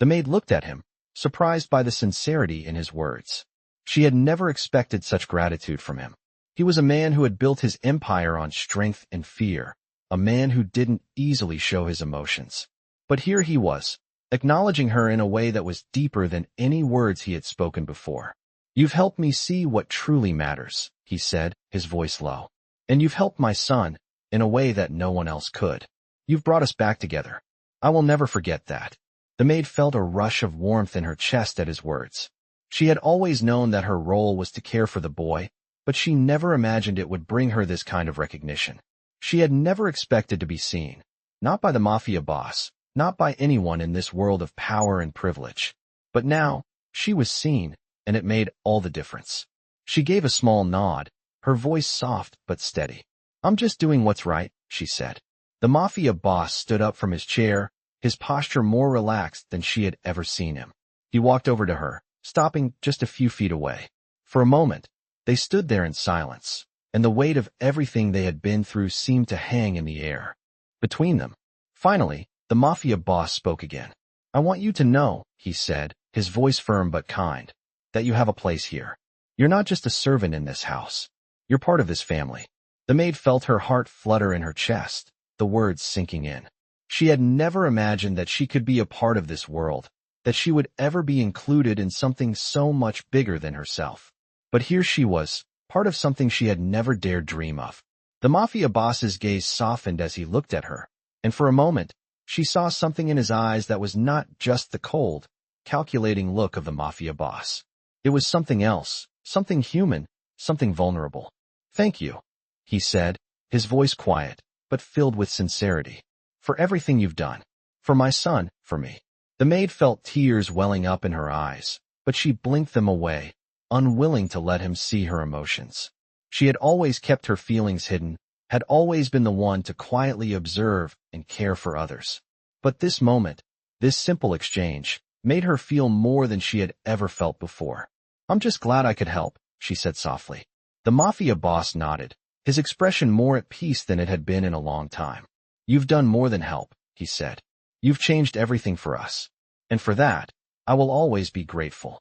Speaker 1: The maid looked at him, surprised by the sincerity in his words. She had never expected such gratitude from him. He was a man who had built his empire on strength and fear, a man who didn't easily show his emotions. But here he was, acknowledging her in a way that was deeper than any words he had spoken before. "You've helped me see what truly matters," he said, his voice low. "And you've helped my son in a way that no one else could. You've brought us back together. I will never forget that." The maid felt a rush of warmth in her chest at his words. She had always known that her role was to care for the boy, but she never imagined it would bring her this kind of recognition. She had never expected to be seen, not by the Mafia boss, not by anyone in this world of power and privilege. But now, she was seen, and it made all the difference. She gave a small nod, her voice soft but steady. "I'm just doing what's right," she said. The Mafia boss stood up from his chair, his posture more relaxed than she had ever seen him. He walked over to her, stopping just a few feet away. For a moment, they stood there in silence, and the weight of everything they had been through seemed to hang in the air between them. Finally, the Mafia boss spoke again. "I want you to know," he said, his voice firm but kind, "that you have a place here. You're not just a servant in this house. You're part of this family." The maid felt her heart flutter in her chest, the words sinking in. She had never imagined that she could be a part of this world, that she would ever be included in something so much bigger than herself. But here she was, part of something she had never dared dream of. The Mafia boss's gaze softened as he looked at her, and for a moment, she saw something in his eyes that was not just the cold, calculating look of the Mafia boss. It was something else, something human, something vulnerable. "Thank you," he said, his voice quiet, but filled with sincerity. "For everything you've done. For my son, for me." The maid felt tears welling up in her eyes, but she blinked them away, unwilling to let him see her emotions. She had always kept her feelings hidden, had always been the one to quietly observe and care for others. But this moment, this simple exchange, made her feel more than she had ever felt before. "I'm just glad I could help," she said softly. The Mafia boss nodded, his expression more at peace than it had been in a long time. "You've done more than help," he said. "You've changed everything for us. And for that, I will always be grateful."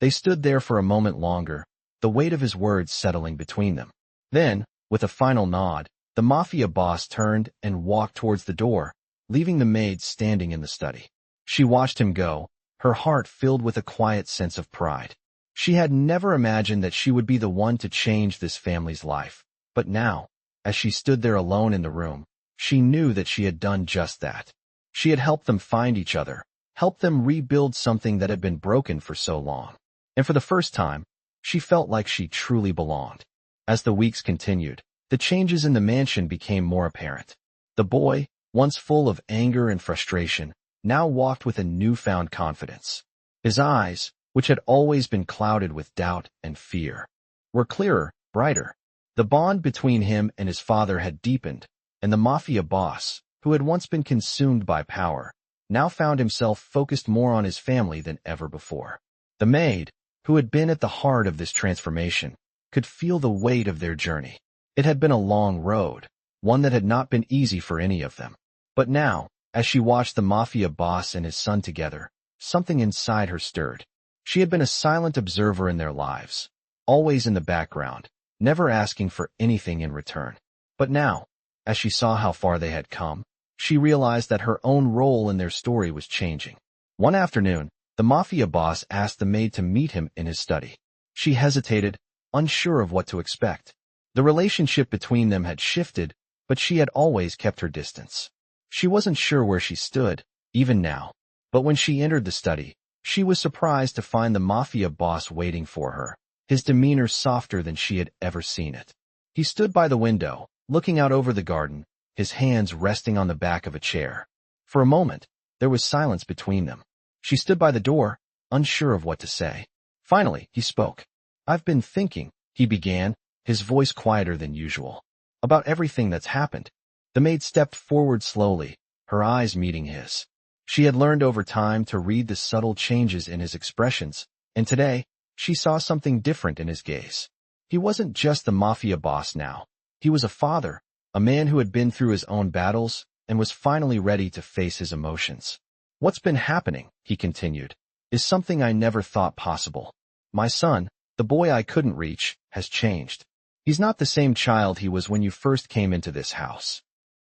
Speaker 1: They stood there for a moment longer, the weight of his words settling between them. Then, with a final nod, the Mafia boss turned and walked towards the door, leaving the maid standing in the study. She watched him go, her heart filled with a quiet sense of pride. She had never imagined that she would be the one to change this family's life. But now, as she stood there alone in the room, she knew that she had done just that. She had helped them find each other, helped them rebuild something that had been broken for so long. And for the first time, she felt like she truly belonged. As the weeks continued, the changes in the mansion became more apparent. The boy, once full of anger and frustration, now walked with a newfound confidence. His eyes, which had always been clouded with doubt and fear, were clearer, brighter. The bond between him and his father had deepened, and the Mafia boss, who had once been consumed by power, now found himself focused more on his family than ever before. The maid, who had been at the heart of this transformation, could feel the weight of their journey. It had been a long road, one that had not been easy for any of them. But now, as she watched the Mafia boss and his son together, something inside her stirred. She had been a silent observer in their lives, always in the background, never asking for anything in return. But now, as she saw how far they had come, she realized that her own role in their story was changing. One afternoon, the Mafia boss asked the maid to meet him in his study. She hesitated, unsure of what to expect. The relationship between them had shifted, but she had always kept her distance. She wasn't sure where she stood, even now. But when she entered the study, she was surprised to find the Mafia boss waiting for her, his demeanor softer than she had ever seen it. He stood by the window, looking out over the garden, his hands resting on the back of a chair. For a moment, there was silence between them. She stood by the door, unsure of what to say. Finally, he spoke. "I've been thinking," he began, his voice quieter than usual, "about everything that's happened." The maid stepped forward slowly, her eyes meeting his. She had learned over time to read the subtle changes in his expressions, and today, she saw something different in his gaze. He wasn't just the Mafia boss now. He was a father, a man who had been through his own battles and was finally ready to face his emotions. "What's been happening," he continued, "is something I never thought possible. My son, the boy I couldn't reach, has changed. He's not the same child he was when you first came into this house."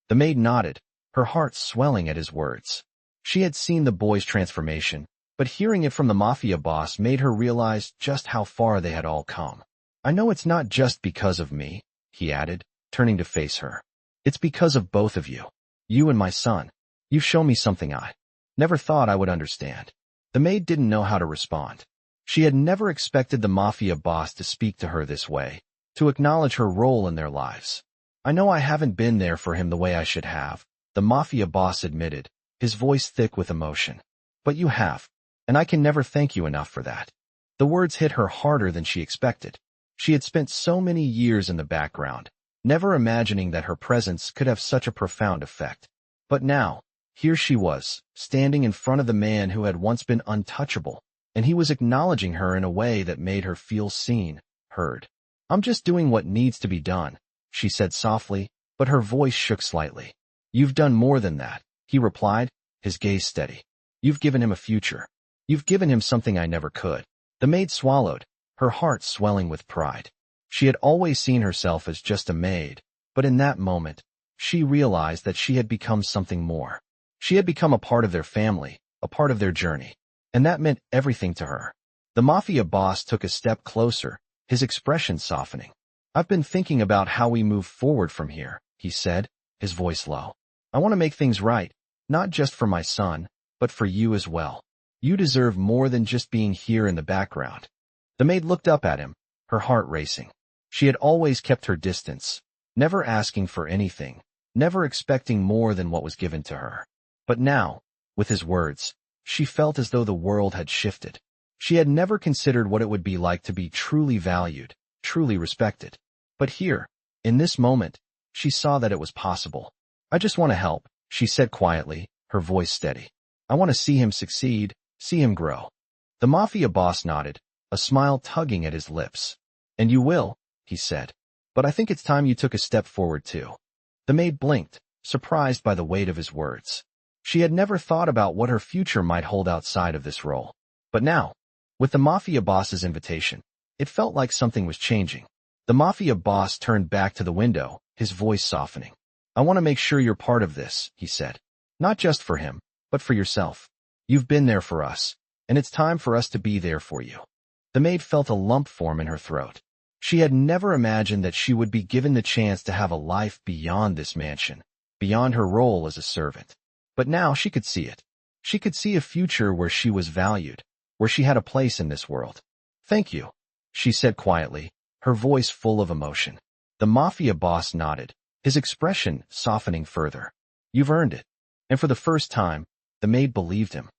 Speaker 1: The maid nodded, her heart swelling at his words. She had seen the boy's transformation, but hearing it from the Mafia boss made her realize just how far they had all come. "I know it's not just because of me," he added, turning to face her. "It's because of both of you. You and my son. You've shown me something I never thought I would understand." The maid didn't know how to respond. She had never expected the Mafia boss to speak to her this way, to acknowledge her role in their lives. "I know I haven't been there for him the way I should have," the Mafia boss admitted, his voice thick with emotion. "But you have, and I can never thank you enough for that." The words hit her harder than she expected. She had spent so many years in the background, never imagining that her presence could have such a profound effect. But now, here she was, standing in front of the man who had once been untouchable, and he was acknowledging her in a way that made her feel seen, heard. "I'm just doing what needs to be done," she said softly, but her voice shook slightly. "You've done more than that," he replied, his gaze steady. "You've given him a future. You've given him something I never could." The maid swallowed, her heart swelling with pride. She had always seen herself as just a maid, but in that moment, she realized that she had become something more. She had become a part of their family, a part of their journey, and that meant everything to her. The Mafia boss took a step closer, his expression softening. "I've been thinking about how we move forward from here," he said, his voice low. "I want to make things right, not just for my son, but for you as well. You deserve more than just being here in the background." The maid looked up at him, her heart racing. She had always kept her distance, never asking for anything, never expecting more than what was given to her. But now, with his words, she felt as though the world had shifted. She had never considered what it would be like to be truly valued, truly respected. But here, in this moment, she saw that it was possible. I just want to help, she said quietly, her voice steady. I want to see him succeed, see him grow. The Mafia boss nodded, a smile tugging at his lips. And you will, he said. But I think it's time you took a step forward too. The maid blinked, surprised by the weight of his words. She had never thought about what her future might hold outside of this role. But now, with the Mafia boss's invitation, it felt like something was changing. The Mafia boss turned back to the window, his voice softening. I want to make sure you're part of this, he said. Not just for him, but for yourself. You've been there for us, and it's time for us to be there for you. The maid felt a lump form in her throat. She had never imagined that she would be given the chance to have a life beyond this mansion, beyond her role as a servant. But now she could see it. She could see a future where she was valued, where she had a place in this world. Thank you, she said quietly, her voice full of emotion. The Mafia boss nodded, his expression softening further. You've earned it. And for the first time, the maid believed him.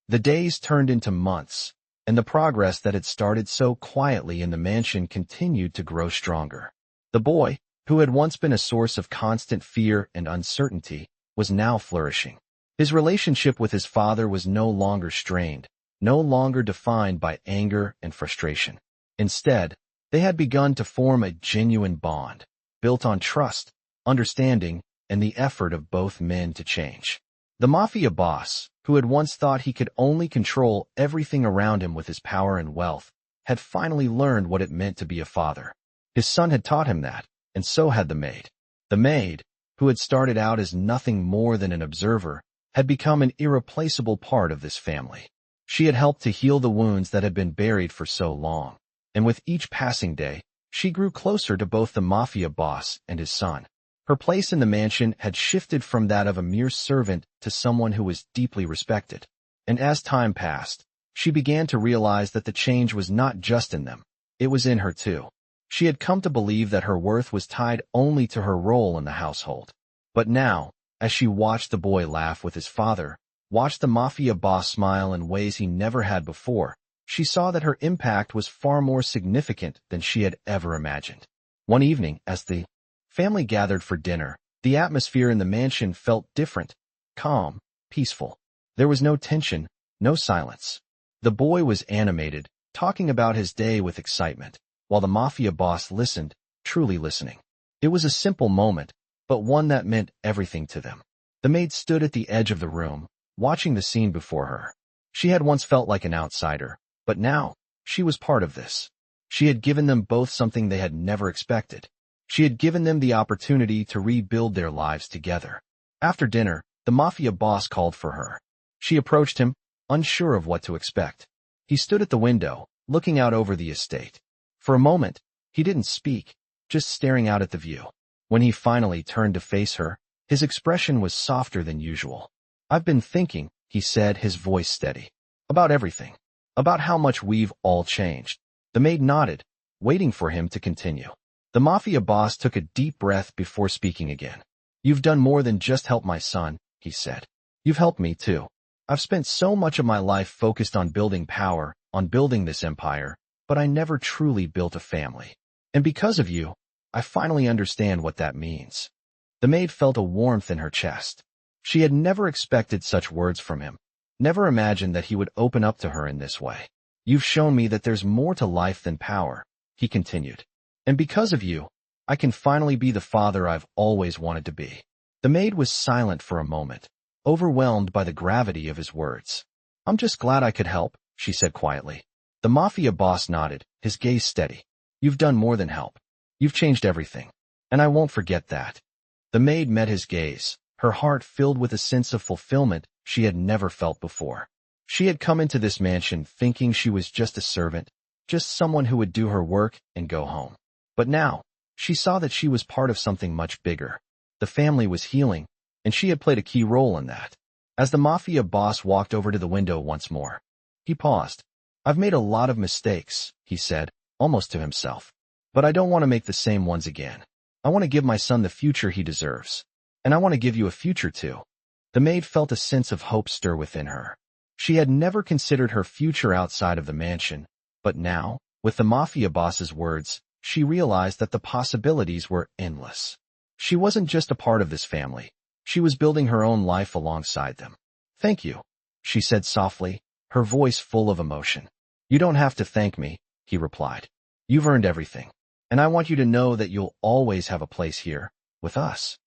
Speaker 1: The days turned into months, and the progress that had started so quietly in the mansion continued to grow stronger. The boy, who had once been a source of constant fear and uncertainty, was now flourishing. His relationship with his father was no longer strained, no longer defined by anger and frustration. Instead, they had begun to form a genuine bond, built on trust, understanding, and the effort of both men to change. The Mafia boss, who had once thought he could only control everything around him with his power and wealth, had finally learned what it meant to be a father. His son had taught him that, and so had the maid. The maid, who had started out as nothing more than an observer, had become an irreplaceable part of this family. She had helped to heal the wounds that had been buried for so long, and with each passing day, she grew closer to both the Mafia boss and his son. Her place in the mansion had shifted from that of a mere servant to someone who was deeply respected. And as time passed, she began to realize that the change was not just in them, it was in her too. She had come to believe that her worth was tied only to her role in the household. But now, as she watched the boy laugh with his father, watched the Mafia boss smile in ways he never had before, she saw that her impact was far more significant than she had ever imagined. One evening, as the family gathered for dinner, the atmosphere in the mansion felt different, calm, peaceful. There was no tension, no silence. The boy was animated, talking about his day with excitement, while the Mafia boss listened, truly listening. It was a simple moment, but one that meant everything to them. The maid stood at the edge of the room, watching the scene before her. She had once felt like an outsider, but now, she was part of this. She had given them both something they had never expected. She had given them the opportunity to rebuild their lives together. After dinner, the Mafia boss called for her. She approached him, unsure of what to expect. He stood at the window, looking out over the estate. For a moment, he didn't speak, just staring out at the view. When he finally turned to face her, his expression was softer than usual. I've been thinking, he said, his voice steady. About everything. About how much we've all changed. The maid nodded, waiting for him to continue. The Mafia boss took a deep breath before speaking again. You've done more than just help my son, he said. You've helped me too. I've spent so much of my life focused on building power, on building this empire, but I never truly built a family. And because of you, I finally understand what that means. The maid felt a warmth in her chest. She had never expected such words from him, never imagined that he would open up to her in this way. You've shown me that there's more to life than power, he continued. And because of you, I can finally be the father I've always wanted to be. The maid was silent for a moment, overwhelmed by the gravity of his words. I'm just glad I could help, she said quietly. The Mafia boss nodded, his gaze steady. You've done more than help. You've changed everything, and I won't forget that. The maid met his gaze, her heart filled with a sense of fulfillment she had never felt before. She had come into this mansion thinking she was just a servant, just someone who would do her work and go home. But now, she saw that she was part of something much bigger. The family was healing, and she had played a key role in that. As the Mafia boss walked over to the window once more, he paused. I've made a lot of mistakes, he said, almost to himself. But I don't want to make the same ones again. I want to give my son the future he deserves. And I want to give you a future too. The maid felt a sense of hope stir within her. She had never considered her future outside of the mansion, but now, with the Mafia boss's words, she realized that the possibilities were endless. She wasn't just a part of this family. She was building her own life alongside them. "Thank you," she said softly, her voice full of emotion. "You don't have to thank me," he replied. "You've earned everything. And I want you to know that you'll always have a place here, with us."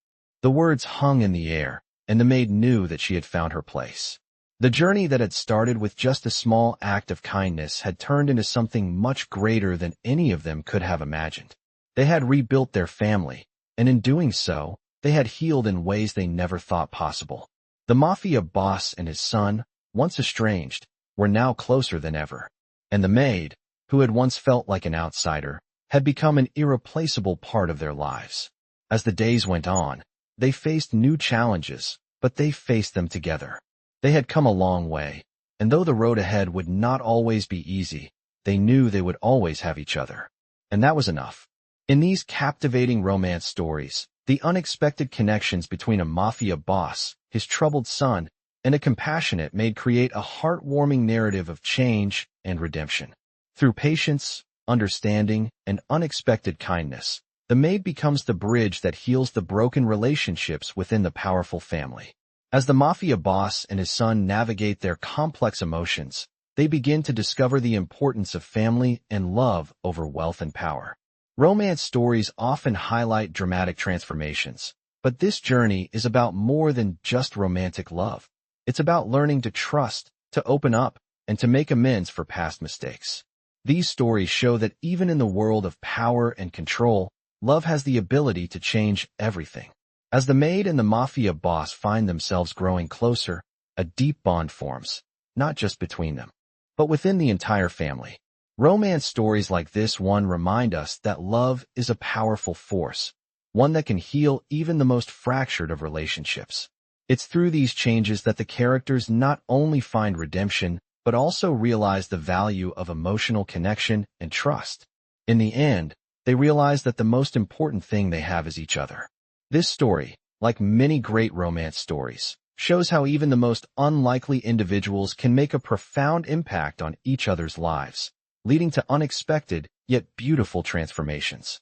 Speaker 1: The words hung in the air, and the maid knew that she had found her place. The journey that had started with just a small act of kindness had turned into something much greater than any of them could have imagined. They had rebuilt their family, and in doing so, they had healed in ways they never thought possible. The Mafia boss and his son, once estranged, were now closer than ever. And the maid, who had once felt like an outsider, had become an irreplaceable part of their lives. As the days went on, they faced new challenges, but they faced them together. They had come a long way, and though the road ahead would not always be easy, they knew they would always have each other. And that was enough. In these captivating romance stories, the unexpected connections between a mafia boss, his troubled son, and a compassionate maid create a heartwarming narrative of change and redemption. Through patience, understanding, and unexpected kindness, the maid becomes the bridge that heals the broken relationships within the powerful family. As the mafia boss and his son navigate their complex emotions, they begin to discover the importance of family and love over wealth and power. Romance stories often highlight dramatic transformations, but this journey is about more than just romantic love. It's about learning to trust, to open up, and to make amends for past mistakes. These stories show that even in the world of power and control, love has the ability to change everything. As the maid and the mafia boss find themselves growing closer, a deep bond forms, not just between them, but within the entire family. Romance stories like this one remind us that love is a powerful force, one that can heal even the most fractured of relationships. It's through these changes that the characters not only find redemption, but also realize the value of emotional connection and trust. In the end, they realize that the most important thing they have is each other. This story, like many great romance stories, shows how even the most unlikely individuals can make a profound impact on each other's lives, leading to unexpected yet beautiful transformations.